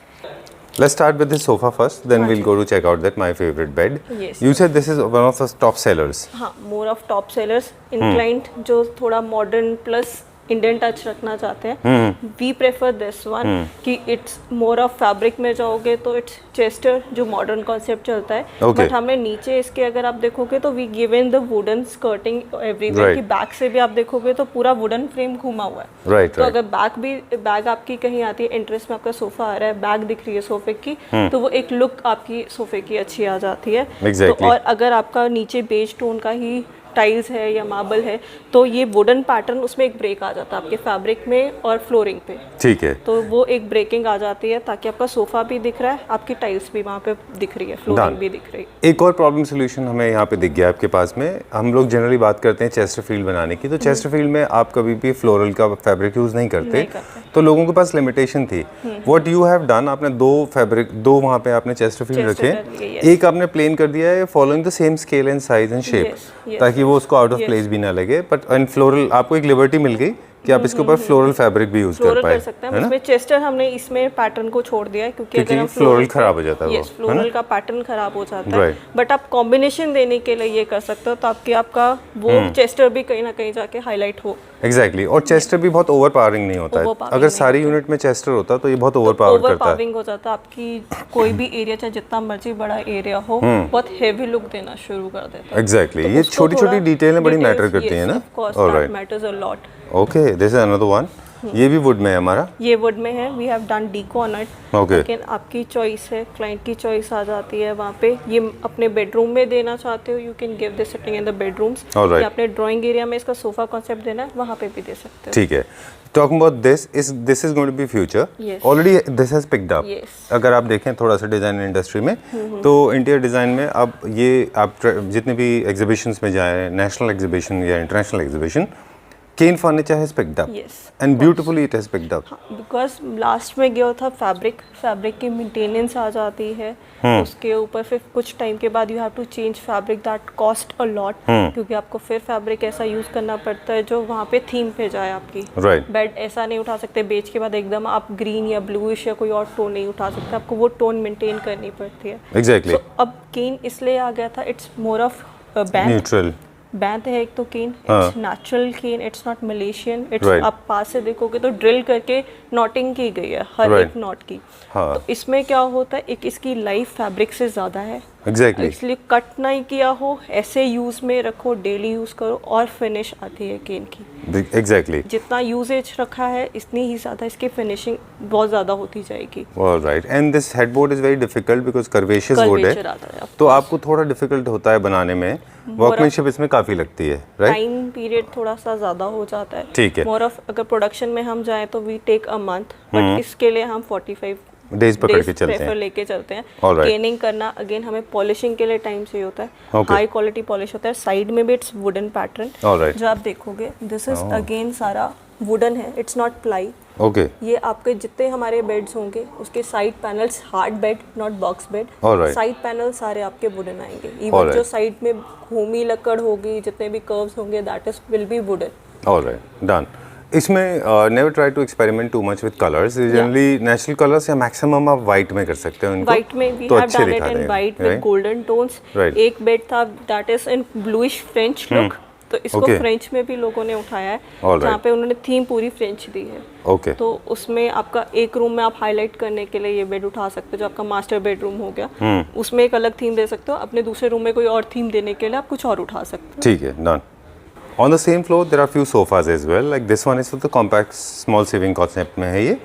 [SPEAKER 2] Let's start with this sofa first, then we'll go to check out that my favorite bed.
[SPEAKER 4] Yes.
[SPEAKER 2] You said this is one of the top sellers.
[SPEAKER 4] हाँ, more of top sellers. In client जो थोड़ा modern plus Indian touch रखना चाहते हैं, we prefer this one कि it's more of fabric में जाओगे तो इट्स चेस्टर, जो मॉडर्न कॉन्सेप्ट चलता है।
[SPEAKER 2] Okay.
[SPEAKER 4] बट हमने नीचे इसके अगर आप देखोगे तो we given the wooden skirting everywhere,
[SPEAKER 2] Right.
[SPEAKER 4] कि बैक से भी आप देखोगे तो पूरा वुडन फ्रेम घुमा हुआ है।
[SPEAKER 2] Right,
[SPEAKER 4] तो
[SPEAKER 2] right.
[SPEAKER 4] अगर बैग आपकी कहीं आती है, इंटरेस्ट में आपका सोफा आ रहा है, बैग दिख रही है सोफे की, तो वो एक लुक आपकी सोफे की अच्छी आ जाती है।
[SPEAKER 2] Exactly.
[SPEAKER 4] तो और अगर आपका नीचे बेज टोन का ही टाइल्स है या मार्बल है, तो ये वुडन पैटर्न उसमें एक ब्रेक आ जाता है आपके फैब्रिक में और फ्लोरिंग पे,
[SPEAKER 2] ठीक है,
[SPEAKER 4] तो वो एक ब्रेकिंग आ जाती है, ताकि आपका सोफा भी दिख रहा है, आपकी टाइल्स भी वहाँ पे दिख रही है, फ्लोरिंग
[SPEAKER 2] Done.
[SPEAKER 4] भी दिख रही है।
[SPEAKER 2] एक और प्रॉब्लम सोल्यूशन हमें यहाँ पे दिख गया आपके पास में। हम लोग जनरली बात करते हैं चेस्टरफील्ड बनाने की, तो चेस्टरफील्ड में आप कभी भी फ्लोरल का फैब्रिक यूज़ नहीं करते, तो लोगों के पास लिमिटेशन थी। व्हाट यू हैव डन, आपने दो वहाँ पे आपने चेस्टरफील्ड
[SPEAKER 4] Chester
[SPEAKER 2] रखे,
[SPEAKER 4] कर लिए, yes.
[SPEAKER 2] एक आपने प्लेन कर दिया है following the same scale and size and shape,
[SPEAKER 4] Yes, yes.
[SPEAKER 2] ताकि वो उसको आउट ऑफ
[SPEAKER 4] Yes.
[SPEAKER 2] प्लेस भी ना लगे। बट एंड फ्लोरल आपको एक लिबर्टी मिल गई कि आप इसके ऊपर फ्लोरल फैब्रिक भी यूज़ कर
[SPEAKER 4] फ्लोरल
[SPEAKER 2] पाए,
[SPEAKER 4] कर सकते हैं।
[SPEAKER 2] है ना?
[SPEAKER 4] उसमें चेस्टर हमने इसमें पैटर्न को छोड़ दिया है, क्योंकि अगर हम
[SPEAKER 2] फ्लोरल खराब हो जाता है वो,
[SPEAKER 4] यस, फ्लोरल का पैटर्न खराब हो जाता है।
[SPEAKER 2] Right.
[SPEAKER 4] बट आप कॉम्बिनेशन देने के लिए ये कर सकते हो, तो आपका वो चेस्टर भी कहीं ना कहीं जाके हाईलाइट हो।
[SPEAKER 2] एग्जैक्टली, और चेस्टर भी बहुत ओवर पावरिंग नहीं होता है।
[SPEAKER 4] Overpowering
[SPEAKER 2] अगर
[SPEAKER 4] नहीं
[SPEAKER 2] सारी यूनिट में चेस्टर होता तो ये बहुत ओवर पावर
[SPEAKER 4] ओवर
[SPEAKER 2] करता है।
[SPEAKER 4] पावरिंग हो जाता है, आपकी कोई भी एरिया चाहे जितना मर्जी बड़ा एरिया हो, बहुत हेवी लुक देना शुरू कर देता है।
[SPEAKER 2] एग्जैक्टली,
[SPEAKER 4] तो
[SPEAKER 2] ये
[SPEAKER 4] उसको
[SPEAKER 2] छोटी छोटी
[SPEAKER 4] थोड़ा
[SPEAKER 2] डिटेलें बड़ी मैटर
[SPEAKER 4] details,
[SPEAKER 2] करती हैं
[SPEAKER 4] yes,
[SPEAKER 2] ना।
[SPEAKER 4] of course,
[SPEAKER 2] alright,
[SPEAKER 4] that matters a lot.
[SPEAKER 2] Okay, this is another one. ये भी वुड में है हमारा।
[SPEAKER 4] ये वुड में है, we have done deco on it.
[SPEAKER 2] Okay.
[SPEAKER 4] लेकिन आपकी चॉइस है, क्लाइंट की चॉइस आ जाती है वहाँ पे। ये अपने बेडरूम में देना चाहते हो, you can give this sitting in the bedrooms,
[SPEAKER 2] Alright.
[SPEAKER 4] या अपने ड्राइंग एरिया में इसका सोफा कॉन्सेप्ट देना है, वहाँ पे भी दे सकते हो।
[SPEAKER 2] ठीक है, talking about this is going to be future.
[SPEAKER 4] Yes.
[SPEAKER 2] Already this has picked up.
[SPEAKER 4] Yes.
[SPEAKER 2] अगर आप देखें थोड़ा सा डिज़ाइन इंडस्ट्री में, तो इंटीरियर डिज़ाइन में अब ये आप जितने भी एग्जीबिशंस में जाएं, नेशनल एग्जीबिशन या international exhibition, cane furniture has picked up
[SPEAKER 4] Yes,
[SPEAKER 2] and beautifully it has picked up.
[SPEAKER 4] Because last में गया था फैब्रिक की मेंटेनेंस आ जाती है, उसके ऊपर फिर कुछ टाइम के बाद you have to change fabric, that cost a lot, क्योंकि आपको फिर फैब्रिक ऐसा यूज़ करना पड़ता है जो वहाँ पे थीम पे जाए आपकी।
[SPEAKER 2] राइट,
[SPEAKER 4] बेड ऐसा नहीं उठा सकते बेच के बाद एकदम आप ग्रीन या ब्लूइश या कोई और टोन नहीं उठा सकते, आपको वो टोन मेंटेन करनी पड़ती है।
[SPEAKER 2] एग्जैक्टली,
[SPEAKER 4] अब केन इसलिए आ गया था, it's more of band
[SPEAKER 2] neutral.
[SPEAKER 4] Band है एक तो cane, it's natural cane, it's not Malaysian, it's
[SPEAKER 2] Right.
[SPEAKER 4] आप पास से देखोगे तो ड्रिल करके नॉटिंग की गई है हर
[SPEAKER 2] Right.
[SPEAKER 4] एक नॉट की।
[SPEAKER 2] हाँ।
[SPEAKER 4] तो इसमें क्या होता है, एक इसकी लाइफ फैब्रिक से ज़्यादा है,
[SPEAKER 2] एग्जैक्टली
[SPEAKER 4] इसलिए कट नहीं किया हो, ऐसे यूज में रखो, डेली यूज करो और फिनिश आती है केन की।
[SPEAKER 2] एग्जैक्टली।
[SPEAKER 4] जितना यूजेज रखा है इतनी ही ज़्यादा इसकी फिनिशिंग बहुत ज़्यादा होती जाएगी।
[SPEAKER 2] Alright, and this headboard is very difficult because curvaceous wood है,
[SPEAKER 4] Curvature आता है, of
[SPEAKER 2] तो आपको थोड़ा डिफिकल्ट होता है बनाने में, वर्कमैनशिप इसमें काफ़ी लगती है, राइट?
[SPEAKER 4] टाइम पीरियड थोड़ा सा ज़्यादा हो जाता है।
[SPEAKER 2] ठीक है।
[SPEAKER 4] मोर ऑफ अगर प्रोडक्शन में हम जाएं तो we take a month, but इसके लिए हम 45
[SPEAKER 2] डेज पकड़ के चलते
[SPEAKER 4] प्रेफर
[SPEAKER 2] हैं।
[SPEAKER 4] लेके चलते हैं।
[SPEAKER 2] Alright.
[SPEAKER 4] केनिंग करना अगेन हमें पॉलिशिंग के लिए टाइम चाहिए होता है,
[SPEAKER 2] Okay.
[SPEAKER 4] हाई क्वालिटी पॉलिश होता है। साइड में भी इट्स वुडन पैटर्न,
[SPEAKER 2] Alright.
[SPEAKER 4] जो आप देखोगे दिस इज अगेन सारा वुडन है, इट्स नॉट प्लाई।
[SPEAKER 2] ओके,
[SPEAKER 4] ये आपके जितने हमारे बेड्स होंगे उसके side panels, hard bed not box bed,
[SPEAKER 2] Alright.
[SPEAKER 4] Side panel सारे आपके वुडन आएंगे। Even
[SPEAKER 2] Alright.
[SPEAKER 4] जो साइड में घूमी लकड़ होगी, जितने भी कर्व्स होंगे that is will be wooden.
[SPEAKER 2] Alright, done. इसमें never try to experiment too much with colours, generally natural colours या मैक्सिमम आप वाइट में कर सकते हैं उनको,
[SPEAKER 4] वाइट में वी
[SPEAKER 2] तो
[SPEAKER 4] हैव
[SPEAKER 2] अच्छे
[SPEAKER 4] डन इट
[SPEAKER 2] दिखाते
[SPEAKER 4] इन
[SPEAKER 2] हैं,
[SPEAKER 4] white with
[SPEAKER 2] right?
[SPEAKER 4] Golden tones.
[SPEAKER 2] Right.
[SPEAKER 4] एक बेड था that is in bluish French look, तो इसको
[SPEAKER 2] Okay.
[SPEAKER 4] फ्रेंच में भी लोगों ने उठाया है,
[SPEAKER 2] Alright.
[SPEAKER 4] जहाँ पे उन्होंने थीम पूरी फ्रेंच दी है।
[SPEAKER 2] ओके,
[SPEAKER 4] तो उसमें आपका एक रूम में आप हाईलाइट करने के लिए ये बेड उठा सकते हो, जो आपका मास्टर बेडरूम हो गया, उसमें एक अलग थीम दे सकते हो। अपने दूसरे रूम में कोई और थीम देने के लिए आप कुछ और उठा सकते हो।
[SPEAKER 2] ठीक है, done. On the same floor there are few sofas as well, like this one is for the compact small saving concept में है ये,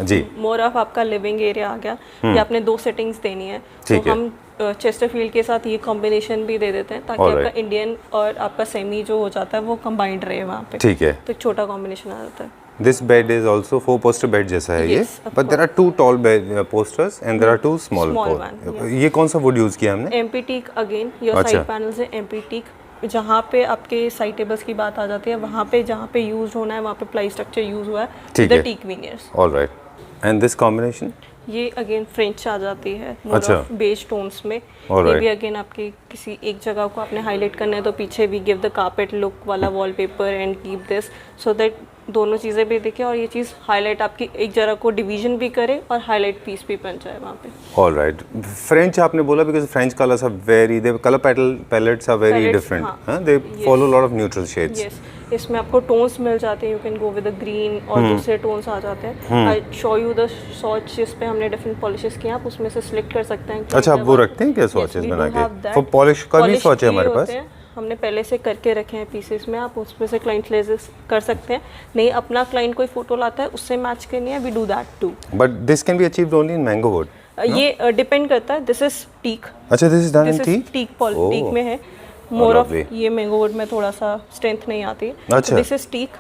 [SPEAKER 2] जी।
[SPEAKER 4] मोर ऑफ आपका लिविंग एरिया आ गया, ये आपने 2 सेटिंग्स देनी है,
[SPEAKER 2] ठीक
[SPEAKER 4] तो
[SPEAKER 2] है।
[SPEAKER 4] हम चेस्टरफील्ड के साथ ये कॉम्बिनेशन भी दे देते हैं, ताकि
[SPEAKER 2] Alright.
[SPEAKER 4] आपका इंडियन और आपका सेमी जो हो जाता है वो कंबाइंड रहे वहाँ पे।
[SPEAKER 2] ठीक है।
[SPEAKER 4] तो एक छोटा कॉम्बिनेशन आ जाता है।
[SPEAKER 2] This bed is also 4-poster bed जैसा है ये,
[SPEAKER 4] Yes, of
[SPEAKER 2] but there are 2 tall bed posters and there are 2 small
[SPEAKER 4] Small
[SPEAKER 2] post-
[SPEAKER 4] one,
[SPEAKER 2] ये कौन सा wood use किया हमने?
[SPEAKER 4] एमपी टीक अगेन, योर
[SPEAKER 2] अच्छा।
[SPEAKER 4] साइड पैनल से एमपी टीक, जहाँ पे आपके साइड टेबल्स की बात आ जाती है, वहाँ पे जहाँ पे यूज होना है वहाँ पे प्लाई स्ट्रक्चर यूज हुआ है,
[SPEAKER 2] ठीक है।
[SPEAKER 4] The teak veneers.
[SPEAKER 2] Alright, and this combination?
[SPEAKER 4] ये अगेन फ्रेंच आ जाती है,
[SPEAKER 2] अच्छा।
[SPEAKER 4] बेज टोन्स में।
[SPEAKER 2] Alright.
[SPEAKER 4] ये भी अगेन आपकी किसी एक जगह को आपने हाईलाइट करना है तो पीछे we give the carpet look वाला wallpaper and keep this, so that दोनों चीज़ें भी दिखे और ये चीज़ हाईलाइट आपकी एक जगह को डिवीजन भी करे और हाईलाइट पीस भी बन जाए वहाँ पे।
[SPEAKER 2] Alright, French आपने बोला because French colors are very, their color palettes are very
[SPEAKER 4] Palettes,
[SPEAKER 2] different,
[SPEAKER 4] हाँ.
[SPEAKER 2] huh? They
[SPEAKER 4] Yes.
[SPEAKER 2] follow a lot of neutral shades.
[SPEAKER 4] Yes, इसमें आपको टोन्स मिल जाते हैं, you can go with the green और दूसरे tones आ जाते हैं। I show you the swatch जिस पे हमने डिफरेंट पॉलिशेस किए हैं, आप उसमें से सिलेक्ट कर सकते हैं।
[SPEAKER 2] अच्छा, आप वो रखते हैं क्या swatches बना के? For polish का भी swatch है हमारे पास?
[SPEAKER 4] हमने पहले से करके रखे हैं पीसेस में, आप उसमें से क्लाइंट लेजेस कर सकते हैं। नहीं, अपना क्लाइंट कोई फोटो लाता है उससे मैच करनी है, we do that too.
[SPEAKER 2] But this can be achieved only in mango wood.
[SPEAKER 4] ये डिपेंड करता है, दिस इज टीक,
[SPEAKER 2] अच्छा, this is done
[SPEAKER 4] this
[SPEAKER 2] in
[SPEAKER 4] is
[SPEAKER 2] teak?
[SPEAKER 4] Teak
[SPEAKER 2] Oh.
[SPEAKER 4] Teak में है। More of
[SPEAKER 2] lovely.
[SPEAKER 4] ये mango wood में थोड़ा सा स्ट्रेंथ नहीं आती,
[SPEAKER 2] अच्छा।
[SPEAKER 4] This is teak.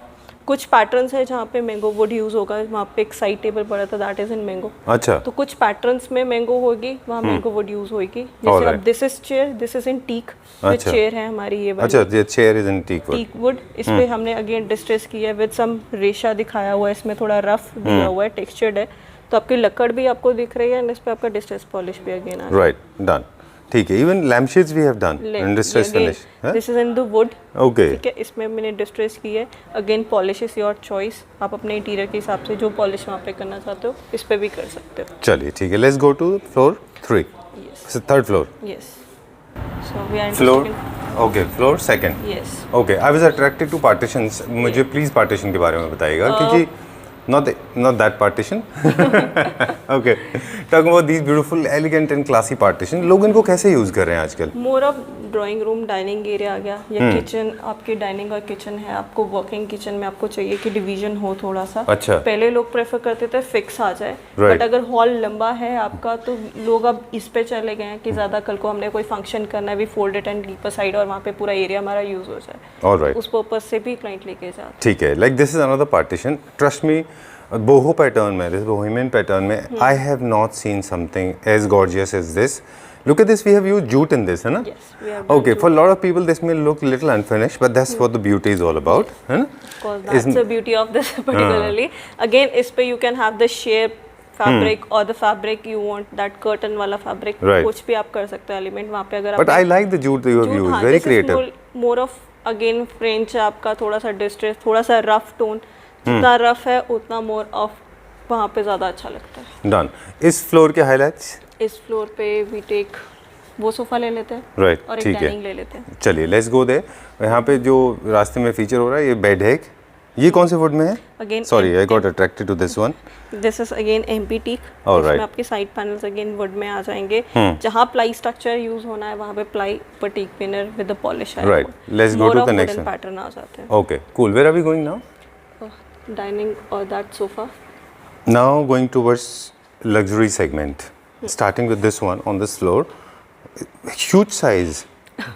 [SPEAKER 4] कुछ पैटर्न्स है जहाँ पे मैंगो वुड यूज होगा, वहाँ पे एक साइड टेबल पड़ा था दैट इज इन मैंगो।
[SPEAKER 2] अच्छा,
[SPEAKER 4] तो कुछ पैटर्न्स में मैंगो होगी, वहाँ मैंगो वुड यूज होगी। जैसे
[SPEAKER 2] Alright.
[SPEAKER 4] अब this is chair, this is in teak,
[SPEAKER 2] अच्छा।
[SPEAKER 4] चेयर है हमारी ये वाली
[SPEAKER 2] अच्छा, ये chair is in teak wood.
[SPEAKER 4] Teak wood. इस पे हमने अगेन डिस्ट्रेस किया है विद सम रेशा दिखाया हुआ है, इसमें थोड़ा रफ दिया हुआ है, टेक्सचर्ड है, तो आपकी लकड़ भी आपको दिख रही है एंड इस पे आपका डिस्ट्रेस पॉलिश भी अगेन आ
[SPEAKER 2] Right, done. ठीक है, even lampshades we have done in distress finish. huh?
[SPEAKER 4] This is in the wood.
[SPEAKER 2] Okay.
[SPEAKER 4] ठीक है, इसमें मैंने डिस्ट्रेस की है। Again polish is your choice, आप अपने इंटीरियर के हिसाब से जो पॉलिश वहाँ पे करना चाहते हो इस पे भी कर सकते हो।
[SPEAKER 2] चलिए ठीक है, let's go to floor 3.
[SPEAKER 4] Yes.
[SPEAKER 2] So third floor.
[SPEAKER 4] Yes, so we are
[SPEAKER 2] Floor. Okay, floor second.
[SPEAKER 4] Yes.
[SPEAKER 2] Okay, I was attracted to partitions. मुझे please partition के बारे में बताइएगा, क्योंकि not that partition. Okay, talking about these beautiful, elegant and classy partition. लोग इनको कैसे use कर रहे हैं आजकल?
[SPEAKER 4] More of drawing room, dining area आ गया, या किचन, आपकी डाइनिंग और किचन है, आपको वर्किंग किचन में आपको चाहिए कि डिवीजन हो थोड़ा सा।
[SPEAKER 2] अच्छा।
[SPEAKER 4] पहले लोग प्रेफर करते थे फिक्स आ जाए,
[SPEAKER 2] Right.
[SPEAKER 4] बट अगर हॉल लंबा है आपका तो लोग अब इस पे चले गए हैं कि ज़्यादा कल को हमने कोई फंक्शन करना है, we fold it and keep side और वहाँ पे पूरा एरिया हमारा यूज हो जाए।
[SPEAKER 2] All right.
[SPEAKER 4] उस पर्पज से भी क्लाइंट लेके जाते
[SPEAKER 2] ठीक है, like this is another partition. Trust me, boho pattern में, this bohemian pattern में, I have not seen something as gorgeous as this. Look at this, we have used jute in this, है ना?
[SPEAKER 4] Yes, we have done
[SPEAKER 2] Okay, for a lot of people this may look little unfinished, but that's what the beauty is all about, है ना?
[SPEAKER 4] Because that's the beauty of this particularly. Again, इस पे you can have the sheer fabric or the fabric you want, that curtain वाला fabric,
[SPEAKER 2] Right.
[SPEAKER 4] कुछ भी आप कर सकते हो एलिमेंट वहाँ पे। अगर
[SPEAKER 2] But I like the jute that you have used, very creative.
[SPEAKER 4] More of again French आपका थोड़ा सा डिस्ट्रेस, थोड़ा सा रफ टोन, जितना रफ है उतना मोर ऑफ वहाँ पे ज़्यादा अच्छा लगता है।
[SPEAKER 2] Done. इस फ्लोर के highlights?
[SPEAKER 4] इस फ्लोर पे वी टेक वो सोफा ले लेते हैं,
[SPEAKER 2] Right,
[SPEAKER 4] और एक
[SPEAKER 2] ठीक है।
[SPEAKER 4] डाइनिंग ले लेते हैं।
[SPEAKER 2] चलिए लेट्स गो देयर। यहाँ पे जो रास्ते में फीचर हो रहा है ये बेड है, ये कौन से वुड में है?
[SPEAKER 4] Again,
[SPEAKER 2] sorry I got attracted to this one.
[SPEAKER 4] This is again MP teak.
[SPEAKER 2] Alright.
[SPEAKER 4] इसमें आपके साइड पैनल्स अगेन वुड में आ जाएंगे. जहाँ प्लाई स्ट्रक्चर यूज होना है वहाँ पे प्लाई पर teak veneer with the polish है.
[SPEAKER 2] Right. Let's go to the next one.
[SPEAKER 4] Pattern आ जाते हैं.
[SPEAKER 2] Okay, cool. Where are we going now?
[SPEAKER 4] Dining और that sofa.
[SPEAKER 2] Now going towards luxury segment. Starting with this one on this floor. Huge size.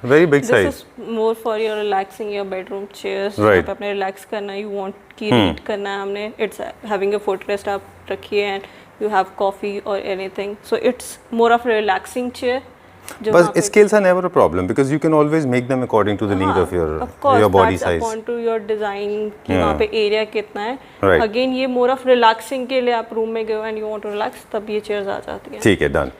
[SPEAKER 2] Very big
[SPEAKER 4] This
[SPEAKER 2] size.
[SPEAKER 4] is more for your relaxing your bedroom chairs.
[SPEAKER 2] Right.
[SPEAKER 4] यहाँ पे अपने relax करना है, you want की read करना है हमने. It's having a footrest आप रखिए and you have coffee or anything. So it's more of a relaxing chair. जो वहाँ
[SPEAKER 2] But
[SPEAKER 4] पे-
[SPEAKER 2] scales are never a problem because you can always make them according to the need of
[SPEAKER 4] of course,
[SPEAKER 2] your body
[SPEAKER 4] that's
[SPEAKER 2] size.
[SPEAKER 4] upon to your design कि
[SPEAKER 2] Yeah.
[SPEAKER 4] वहाँ पे area कितना है.
[SPEAKER 2] Right.
[SPEAKER 4] Again ये more of relaxing के लिए आप room में गए and you want to relax तब ये chairs आ जाती हैं.
[SPEAKER 2] ठीक है, done.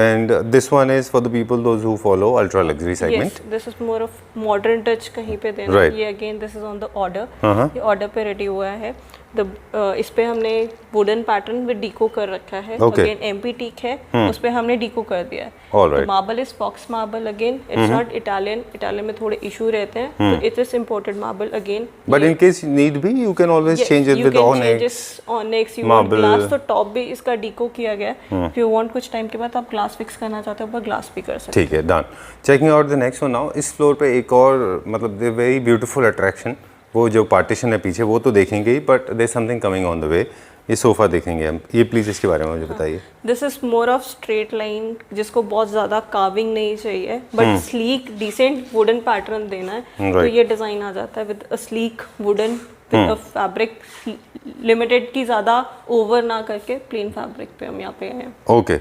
[SPEAKER 2] And this one is for the people those who follow ultra luxury segment.
[SPEAKER 4] Yes, this is more of modern touch कहीं पे देना.
[SPEAKER 2] Right.
[SPEAKER 4] ये again this is on the order.
[SPEAKER 2] Uh-huh.
[SPEAKER 4] ये order पे ready हुआ है. इस पे हमने वुडन पैटर्न विद डीको कर रखा है.
[SPEAKER 2] Okay.
[SPEAKER 4] अगेन एमपी टीक है. उस पे हमने डीको कर दिया है.
[SPEAKER 2] All right.
[SPEAKER 4] Marble is faux marble again. It's not Italian. Italian में थोड़े इशू रहते हैं. तो it is imported marble again.
[SPEAKER 2] But in case need be, you can always change it with onyx.
[SPEAKER 4] Onyx you
[SPEAKER 2] marble.
[SPEAKER 4] Want glass. तो top भी इसका डीको किया गया है. इफ यू वांट कुछ टाइम के बाद आप ग्लास फिक्स करना चाहते हो, ऊपर ग्लास भी कर सकते
[SPEAKER 2] ठीक है, done. Checking out the next one now. इस फ्लोर पे एक और मतलब वेरी ब्यूटीफुल अट्रैक्शन, वो जो पार्टीशन है पीछे वो तो देखेंगे ही, but there something coming on the way. ये सोफ़ा देखेंगे हम. ये प्लीज़ इसके बारे में मुझे बताइए.
[SPEAKER 4] This is more of straight line जिसको बहुत ज़्यादा कार्विंग नहीं चाहिए but sleek decent wooden pattern देना है. तो
[SPEAKER 2] Right.
[SPEAKER 4] ये डिज़ाइन आ जाता है with a sleek wooden with a fabric limited की ज़्यादा ओवर ना करके प्लेन फैब्रिक पे हम यहाँ पे आए हैं.
[SPEAKER 2] ओके,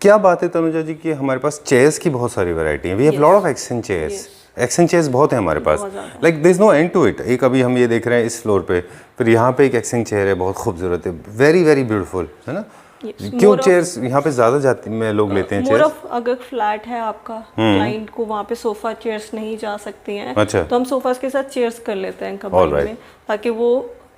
[SPEAKER 2] क्या बात है तनुजा जी कि हमारे पास चेयर्स की बहुत सारी वैरायटी है. We have lot of accent chairs. Accent chairs बहुत है हमारे पास. Like there is no end to it. एक अभी हम ये देख रहे हैं इस फ्लोर पे, फिर यहाँ पे एक एक्सचेंज चेयर है, बहुत खूबसूरत है, वेरी वेरी ब्यूटीफुल, है ना. क्यों चेयर्स यहाँ पे ज़्यादा जाती में लोग लेते हैं
[SPEAKER 4] मोर
[SPEAKER 2] चेयर्स?
[SPEAKER 4] ऑफ अगर फ्लैट है आपका क्लाइंट को वहाँ पे सोफा चेयर्स नहीं जा सकती हैं.
[SPEAKER 2] अच्छा.
[SPEAKER 4] तो हम सोफास के साथ चेयर्स कर लेते हैं
[SPEAKER 2] All
[SPEAKER 4] कंबाइन
[SPEAKER 2] right.
[SPEAKER 4] में ताकि वो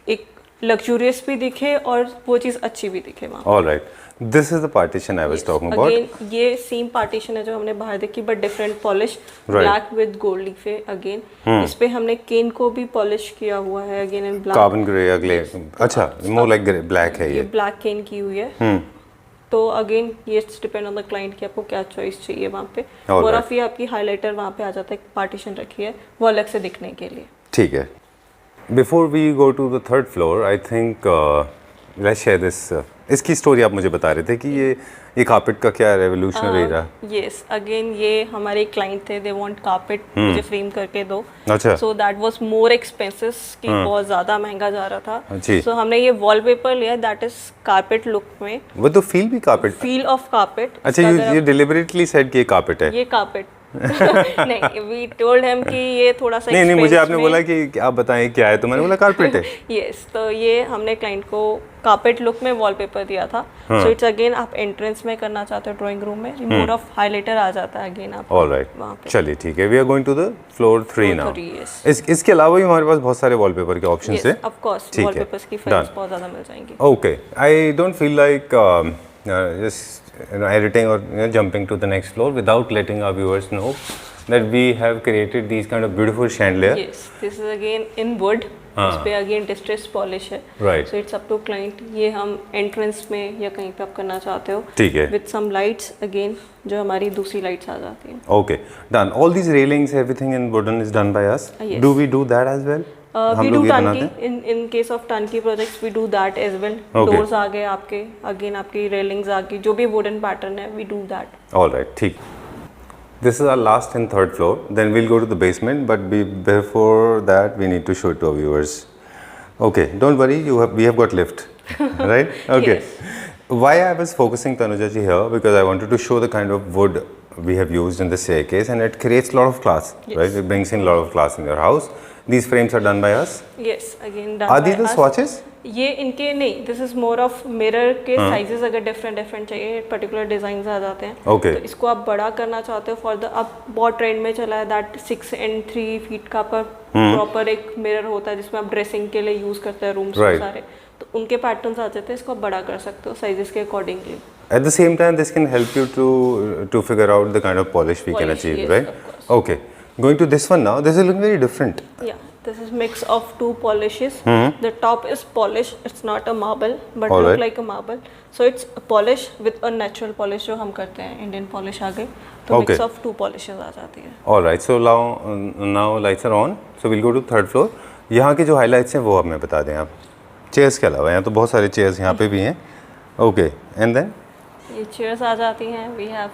[SPEAKER 4] एक लग्जूरियस भी दिखे और वो चीज़ अच्छी भी दिखे वहाँ.
[SPEAKER 2] All right, this is the partition I was talking about.
[SPEAKER 4] Again ये सेम पार्टीशन है जो हमने बाहर देखी but different polish.
[SPEAKER 2] Right.
[SPEAKER 4] Black with gold leaf है अगेन. इस पे हमने केन को भी पॉलिश किया हुआ है again in black.
[SPEAKER 2] Carbon grey या ग्ले. अच्छा, मोर लाइक ग्रे, ब्लैक है
[SPEAKER 4] ये
[SPEAKER 2] ये.
[SPEAKER 4] ब्लैक केन की हुई है. तो अगेन ये डिपेंड ऑन द क्लाइंट कि आपको क्या चॉइस चाहिए वहाँ पे.
[SPEAKER 2] All
[SPEAKER 4] और
[SPEAKER 2] right.
[SPEAKER 4] आप ये आपकी हाइलाइटर वहाँ पे आ जाता है. पार्टीशन रखी है वो अलग से दिखने के लिए.
[SPEAKER 2] ठीक है. Before we go to the third floor, I think let's share this. इसकी स्टोरी आप मुझे बता रहे थे कि ये कारपेट का क्या रेवोल्यूशनरी रहा.
[SPEAKER 4] यस अगेन ये हमारे क्लाइंट थे. दे वांट कारपेट मुझे फ्रेम करके दो.
[SPEAKER 2] अच्छा.
[SPEAKER 4] So that was more expensive कि बहुत ज़्यादा महंगा जा रहा था.
[SPEAKER 2] जी.
[SPEAKER 4] सो हमने ये वॉलपेपर लिया दैट इज कारपेट लुक में.
[SPEAKER 2] वो तो फील भी कारपेट.
[SPEAKER 4] Feel of carpet.
[SPEAKER 2] अच्छा, ये डिलिबरेटली सेड कि ये कारपेट है.
[SPEAKER 4] ये कारपेट नहीं, वी टोल्ड हिम कि ये थोड़ा सा
[SPEAKER 2] नहीं, मुझे आपने
[SPEAKER 4] expense
[SPEAKER 2] बोला
[SPEAKER 4] में-
[SPEAKER 2] कि आप बताएं क्या है, तो मैंने बोला कारपेट है.
[SPEAKER 4] यस तो ये हमने क्लाइंट को कारपेट लुक में वॉलपेपर दिया था. सो इट्स अगेन आप एंट्रेंस में करना चाहते हो ड्राइंग रूम में, मोर ऑफ हाइलाइटर आ जाता है अगेन आप.
[SPEAKER 2] ऑल राइट,
[SPEAKER 4] वहाँ पे.
[SPEAKER 2] चलिए ठीक है. We are going to the floor 3 now.
[SPEAKER 4] 3, yes.
[SPEAKER 2] इसके अलावा भी हमारे पास बहुत सारे वॉलपेपर के ऑप्शंस हैं.
[SPEAKER 4] ऑफ कोर्स
[SPEAKER 2] ठीक है.
[SPEAKER 4] वॉलपेपर्स की फाइल्स
[SPEAKER 2] Done.
[SPEAKER 4] बहुत ज़्यादा मिल जाएंगी.
[SPEAKER 2] Okay, I don't feel like just editing or jumping to the next floor without letting our viewers know that we have created these kind of beautiful chandelier.
[SPEAKER 4] Yes, this is again in wood. इस पे again distress polish है.
[SPEAKER 2] Right.
[SPEAKER 4] So it's up to client. ये हम entrance में या कहीं पे आप करना चाहते हो.
[SPEAKER 2] ठीक है.
[SPEAKER 4] विद सम लाइट्स अगेन जो हमारी दूसरी लाइट्स आ जाती हैं.
[SPEAKER 2] Okay, done. All these railings, everything in wooden is done by us.
[SPEAKER 4] Yes.
[SPEAKER 2] Do we do that as well? हम
[SPEAKER 4] We do
[SPEAKER 2] लोग ये बनाते
[SPEAKER 4] turnkey.
[SPEAKER 2] हैं.
[SPEAKER 4] In case of turnkey projects, we do that as well.
[SPEAKER 2] Okay.
[SPEAKER 4] Doors आ गए आपके, again आपकी railings आ गई, जो भी वुडन पैटर्न है, we do that.
[SPEAKER 2] All right, ठीक. This is our last and third floor. Then we'll go to the basement. But before that, we need to show it to our viewers. Okay, don't worry. We have got lift, right? Okay.
[SPEAKER 4] Yes.
[SPEAKER 2] Why I was focusing Tanuja ji here, because I wanted to show the kind of wood we have used in the staircase, and it creates a lot of class,
[SPEAKER 4] Yes.
[SPEAKER 2] right? It brings in a lot of class in your house. These frames are done by us.
[SPEAKER 4] Yes, again done
[SPEAKER 2] Are
[SPEAKER 4] by
[SPEAKER 2] these the
[SPEAKER 4] us.
[SPEAKER 2] swatches?
[SPEAKER 4] ये इनके नहीं, this is more of mirror के sizes अगर different चाहिए particular design आ जाते हैं.
[SPEAKER 2] Okay.
[SPEAKER 4] तो इसको आप बड़ा करना चाहते हो फॉर द अब बहुत ट्रेंड में चला है दैट 6 and 3 फीट का पर प्रॉपर एक मिरर होता है जिसमें आप ड्रेसिंग के लिए यूज करते हैं रूम्स
[SPEAKER 2] Right.
[SPEAKER 4] सारे. तो उनके पैटर्न्स आ जाते हैं. इसको आप बड़ा कर सकते हो साइजेस के accordingly.
[SPEAKER 2] At the same time, this can help you to figure out the kind of polish we can
[SPEAKER 4] Polish,
[SPEAKER 2] achieve,
[SPEAKER 4] yes,
[SPEAKER 2] right?
[SPEAKER 4] of course.
[SPEAKER 2] Okay. Going to this one now. This is looking very different.
[SPEAKER 4] Yeah, This is mix of two polishes. The top is polish. It's not a marble, but
[SPEAKER 2] All
[SPEAKER 4] look
[SPEAKER 2] right.
[SPEAKER 4] like a marble. So it's a polish with a natural polish जो हम करते हैं, Indian polish आ गई. तो
[SPEAKER 2] Okay.
[SPEAKER 4] mix of two polishes आ जाती है.
[SPEAKER 2] All right, so now lights are on. So we'll go to third floor. यहाँ के जो highlights हैं वो हमें बता दें आप. Chairs के अलावा यहाँ तो बहुत सारे chairs यहाँ पे भी हैं. Okay, and then?
[SPEAKER 4] ये chairs आ जाती हैं. We have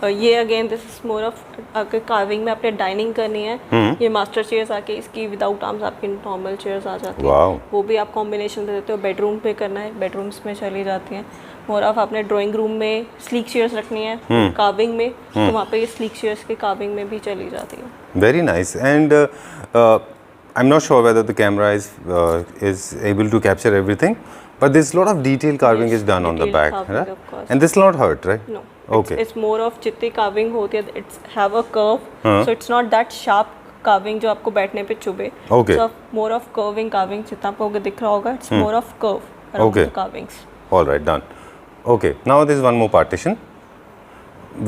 [SPEAKER 4] ये again this is more of अगर कार्विंग में आपने डाइनिंग करनी है, ये मास्टर चेयर्स आके इसकी विदाउट आर्म्स आपकी नॉर्मल चेयर्स आ जाती हैं.
[SPEAKER 2] Wow.
[SPEAKER 4] वो भी आप कॉम्बिनेशन दे देते हो. बेडरूम पे करना है, बेडरूम्स में चली जाती हैं. मोर ऑफ आपने ड्राइंग रूम में स्लीक चेयर्स रखनी है कार्विंग में, तो वहाँ पे ये स्लीक चेयर्स के कार्विंग में भी चली जाती है.
[SPEAKER 2] Very nice. And I'm not sure whether the camera is able to capture everything, but there's a lot of detail carving
[SPEAKER 4] Yes,
[SPEAKER 2] is done on the
[SPEAKER 4] detailed
[SPEAKER 2] back,
[SPEAKER 4] carving,
[SPEAKER 2] right?
[SPEAKER 4] of course.
[SPEAKER 2] And this will not hurt, right?
[SPEAKER 4] No.
[SPEAKER 2] Okay.
[SPEAKER 4] It's more of जितनी carving होती है, it's have a curve, so it's not that sharp carving जो आपको बैठने पे चुभे.
[SPEAKER 2] Okay.
[SPEAKER 4] So more of curving carving जितना आपको दिख रहा होगा, it's more of curve around
[SPEAKER 2] Okay.
[SPEAKER 4] the carvings.
[SPEAKER 2] All right, done. Okay. Now there's one more partition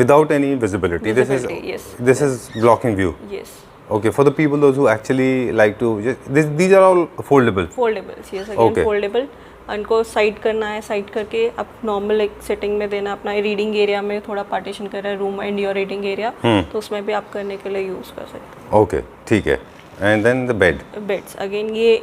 [SPEAKER 2] without any visibility.
[SPEAKER 4] Visibility, yes.
[SPEAKER 2] This is blocking view.
[SPEAKER 4] Yes.
[SPEAKER 2] Okay. For the people those who actually like to, these are all foldable.
[SPEAKER 4] Foldables, yes, again
[SPEAKER 2] Okay.
[SPEAKER 4] foldable. उनको side करना है, side करके आप normal एक setting में देना. अपना reading area में थोड़ा पार्टीशन कर रहा है, room and your reading area, तो उसमें भी आप करने के लिए यूज़ कर सकते हैं.
[SPEAKER 2] Okay. ठीक है. And then the bed.
[SPEAKER 4] Beds again ये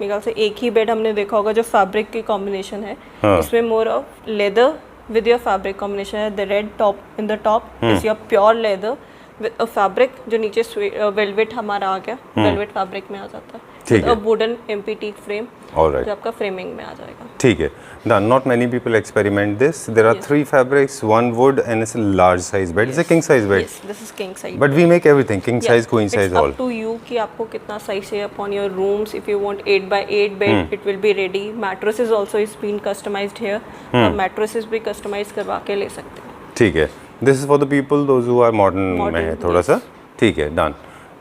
[SPEAKER 4] मेरे ख्याल से एक ही बेड हमने देखा होगा जो फैब्रिक की कॉम्बिनेशन है. इसमें more of leather with your fabric combination है. The red top in the top is your pure leather with a fabric, जो नीचे वेलवेट हमारा आ गया, वेलवेट फैब्रिक में आ जाता है.
[SPEAKER 2] ठीक है.
[SPEAKER 4] Wooden empty frame
[SPEAKER 2] All right.
[SPEAKER 4] जो आपका फ्रेमिंग में आ जाएगा.
[SPEAKER 2] ठीक है. Done. Not many people experiment this. There are
[SPEAKER 4] Yes.
[SPEAKER 2] 3 fabrics, 1 wood, and it's a large size bed. It's a king size bed.
[SPEAKER 4] Yes, this is king size.
[SPEAKER 2] But we make everything king size, queen size,
[SPEAKER 4] It's
[SPEAKER 2] all.
[SPEAKER 4] up to you कि आपको कितना size चाहिए upon your rooms. If you want 8 by 8 bed, it will be ready. Mattresses also is been customized here. आप mattresses भी customize करवा के ले सकते हैं.
[SPEAKER 2] ठीक है. This is for the people those who are modern में है थोड़ा सा. ठीक है. Done.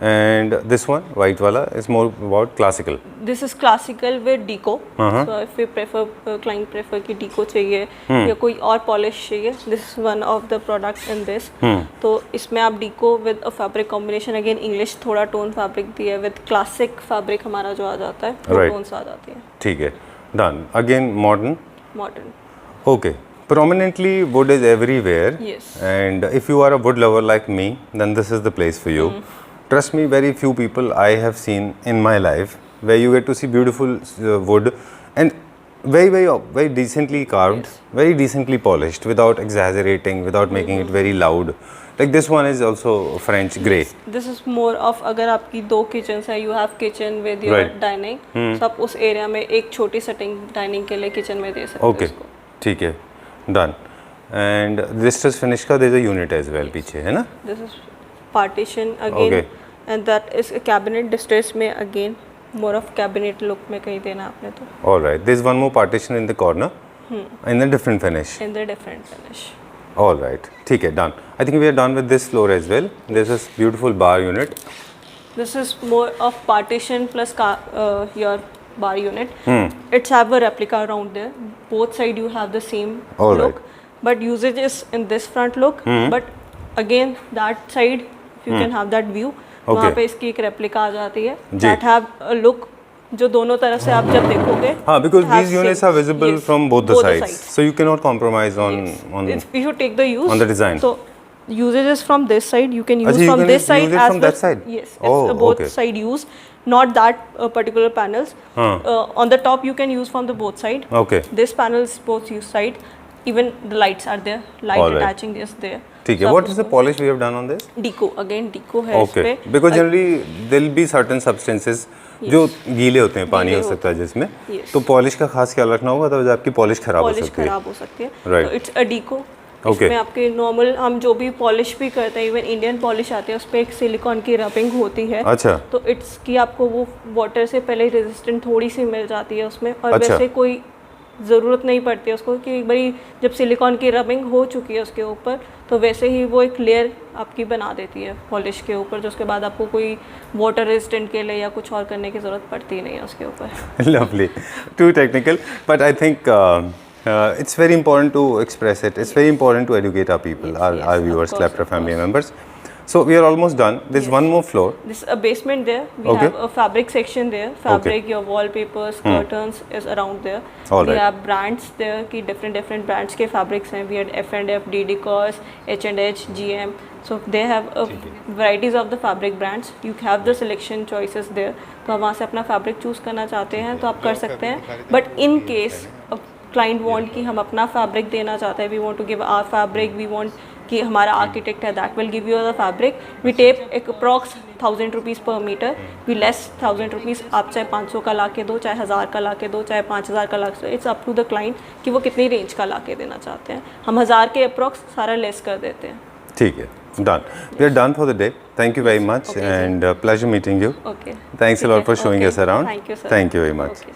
[SPEAKER 2] And this one, white wala, is more about classical.
[SPEAKER 4] This is classical with deco. So if we prefer client prefer कि deco चाहिए या कोई और polish चाहिए, this is one of the products in this. तो इसमें आप deco with a fabric combination, again English थोड़ा tone fabric दिया है, with classic fabric हमारा जो आ जाता है, वो
[SPEAKER 2] Right.
[SPEAKER 4] tones आ जाती है.
[SPEAKER 2] ठीक है. Done. Again modern.
[SPEAKER 4] Modern.
[SPEAKER 2] Okay. Prominently wood is everywhere.
[SPEAKER 4] Yes.
[SPEAKER 2] And if you are a wood lover like me, then this is the place for you. Trust me, very few people I have seen in my life where you get to see beautiful wood and very decently carved, very decently polished, without exaggerating, without making it very loud. Like this one is also French grey.
[SPEAKER 4] This is more of अगर आपकी 2 kitchens है, you have kitchen with your
[SPEAKER 2] Right.
[SPEAKER 4] dining, तो आप उस area में एक छोटी setting dining के लिए किचन में दे सकते हो
[SPEAKER 2] Okay.
[SPEAKER 4] इसको.
[SPEAKER 2] ठीक है. Done. And this is finish का there's a unit as well पीछे है ना?
[SPEAKER 4] This is partition again,
[SPEAKER 2] Okay.
[SPEAKER 4] and that is a cabinet distress में again more of cabinet look में कहीं देना आपने तो.
[SPEAKER 2] All right. There's one more partition in the corner. In a different finish.
[SPEAKER 4] In the different finish.
[SPEAKER 2] All right. ठीक है. Done. I think we are done with this floor as well. There's this beautiful bar unit.
[SPEAKER 4] This is more of partition plus your bar unit. It's have a replica around there. Both side you have the same
[SPEAKER 2] All
[SPEAKER 4] look, but usage is in this front look. But again that side, if you can have that view, वहाँ पे इसकी एक replica आ जाती है.
[SPEAKER 2] जी.
[SPEAKER 4] That have a look जो दोनों तरफ से आप जब देखोगे.
[SPEAKER 2] हाँ, because
[SPEAKER 4] have
[SPEAKER 2] these units
[SPEAKER 4] same-
[SPEAKER 2] are visible
[SPEAKER 4] yes,
[SPEAKER 2] from both the sides. So you cannot compromise on
[SPEAKER 4] If you take the use
[SPEAKER 2] on the design.
[SPEAKER 4] So usage is from this side. You can use
[SPEAKER 2] Achha, you
[SPEAKER 4] from
[SPEAKER 2] can
[SPEAKER 4] this side
[SPEAKER 2] use it
[SPEAKER 4] as
[SPEAKER 2] from
[SPEAKER 4] well.
[SPEAKER 2] that side?
[SPEAKER 4] Yes,
[SPEAKER 2] Oh,
[SPEAKER 4] it's both
[SPEAKER 2] okay.
[SPEAKER 4] side use. Not that particular panels. On the top you can use from the both side.
[SPEAKER 2] Okay.
[SPEAKER 4] This panel is both use side. Even the lights are there. Light
[SPEAKER 2] All right.
[SPEAKER 4] attaching is there.
[SPEAKER 2] ठीक है.
[SPEAKER 4] So
[SPEAKER 2] What
[SPEAKER 4] आप
[SPEAKER 2] is the polish we have done on this?
[SPEAKER 4] deco again deco है इस
[SPEAKER 2] Okay.
[SPEAKER 4] पे.
[SPEAKER 2] Because generally there will be certain substances जो गीले होते हैं, पानी हो सकता है जिसमें.
[SPEAKER 4] Yes.
[SPEAKER 2] तो पॉलिश का खास ख्याल रखना होगा, तो आपकी पॉलिश खराब हो
[SPEAKER 4] पॉलिश
[SPEAKER 2] सकती है.
[SPEAKER 4] खराब हो सकती है.
[SPEAKER 2] Right.
[SPEAKER 4] तो इट्स अ डिको.
[SPEAKER 2] Okay.
[SPEAKER 4] इसमें आपके नॉर्मल हम जो भी पॉलिश भी करते हैं, इवन इंडियन पॉलिश आती है, उस पर एक सिलिकॉन की रबिंग होती है.
[SPEAKER 2] अच्छा.
[SPEAKER 4] तो इट्स की आपको वो वाटर से पहले रेजिस्टेंट थोड़ी सी मिल जाती है उसमें, और
[SPEAKER 2] अच्छा.
[SPEAKER 4] वैसे कोई ज़रूरत नहीं पड़ती है उसको कि एक बारी जब सिलिकॉन की रबिंग हो चुकी है उसके ऊपर, तो वैसे ही वो एक लेयर आपकी बना देती है पॉलिश के ऊपर, जो उसके बाद आपको कोई वाटर रेजिस्टेंट के लिए या कुछ और करने की ज़रूरत पड़ती नहीं है उसके ऊपर.
[SPEAKER 2] Lovely. Too technical, but I think it's very important to express it. It's very important to educate our people, our
[SPEAKER 4] Yes,
[SPEAKER 2] viewers,
[SPEAKER 4] of course,
[SPEAKER 2] Clapper family members. So we are almost done. There's one more floor.
[SPEAKER 4] This is a basement there. We
[SPEAKER 2] Okay.
[SPEAKER 4] have a fabric section there. Fabric, your wallpapers, curtains is around there.
[SPEAKER 2] All
[SPEAKER 4] we
[SPEAKER 2] right.
[SPEAKER 4] have brands there कि different brands के fabrics हैं. We had F&F, DD-Cos, H&H, GM. So they have varieties of the fabric brands. You have the selection choices there. तो आप वहाँ से अपना fabric choose करना चाहते हैं तो आप कर सकते हैं. But in case client want कि हम अपना fabric देना चाहते हैं, we want to give our fabric, we want कि हमारा आर्किटेक्ट है that will give you the fabric. We take एक अप्रॉक्स 1000 रुपीज़ पर मीटर. We less 1000 rupees. आप चाहे 500 का ला के दो, चाहे 1000 का ला के दो, चाहे 5000 का ला के दो. It's up to the client कि वो कितनी रेंज का ला के देना चाहते हैं. हम 1000 के अप्रॉक्स सारा लेस कर देते हैं.
[SPEAKER 2] ठीक है, done. We are done for the day. Thank you very much,
[SPEAKER 4] Okay,
[SPEAKER 2] and pleasure meeting you.
[SPEAKER 4] Okay.
[SPEAKER 2] Thanks a lot for showing us around.
[SPEAKER 4] Thank you sir.
[SPEAKER 2] Thank you very much.
[SPEAKER 4] Okay.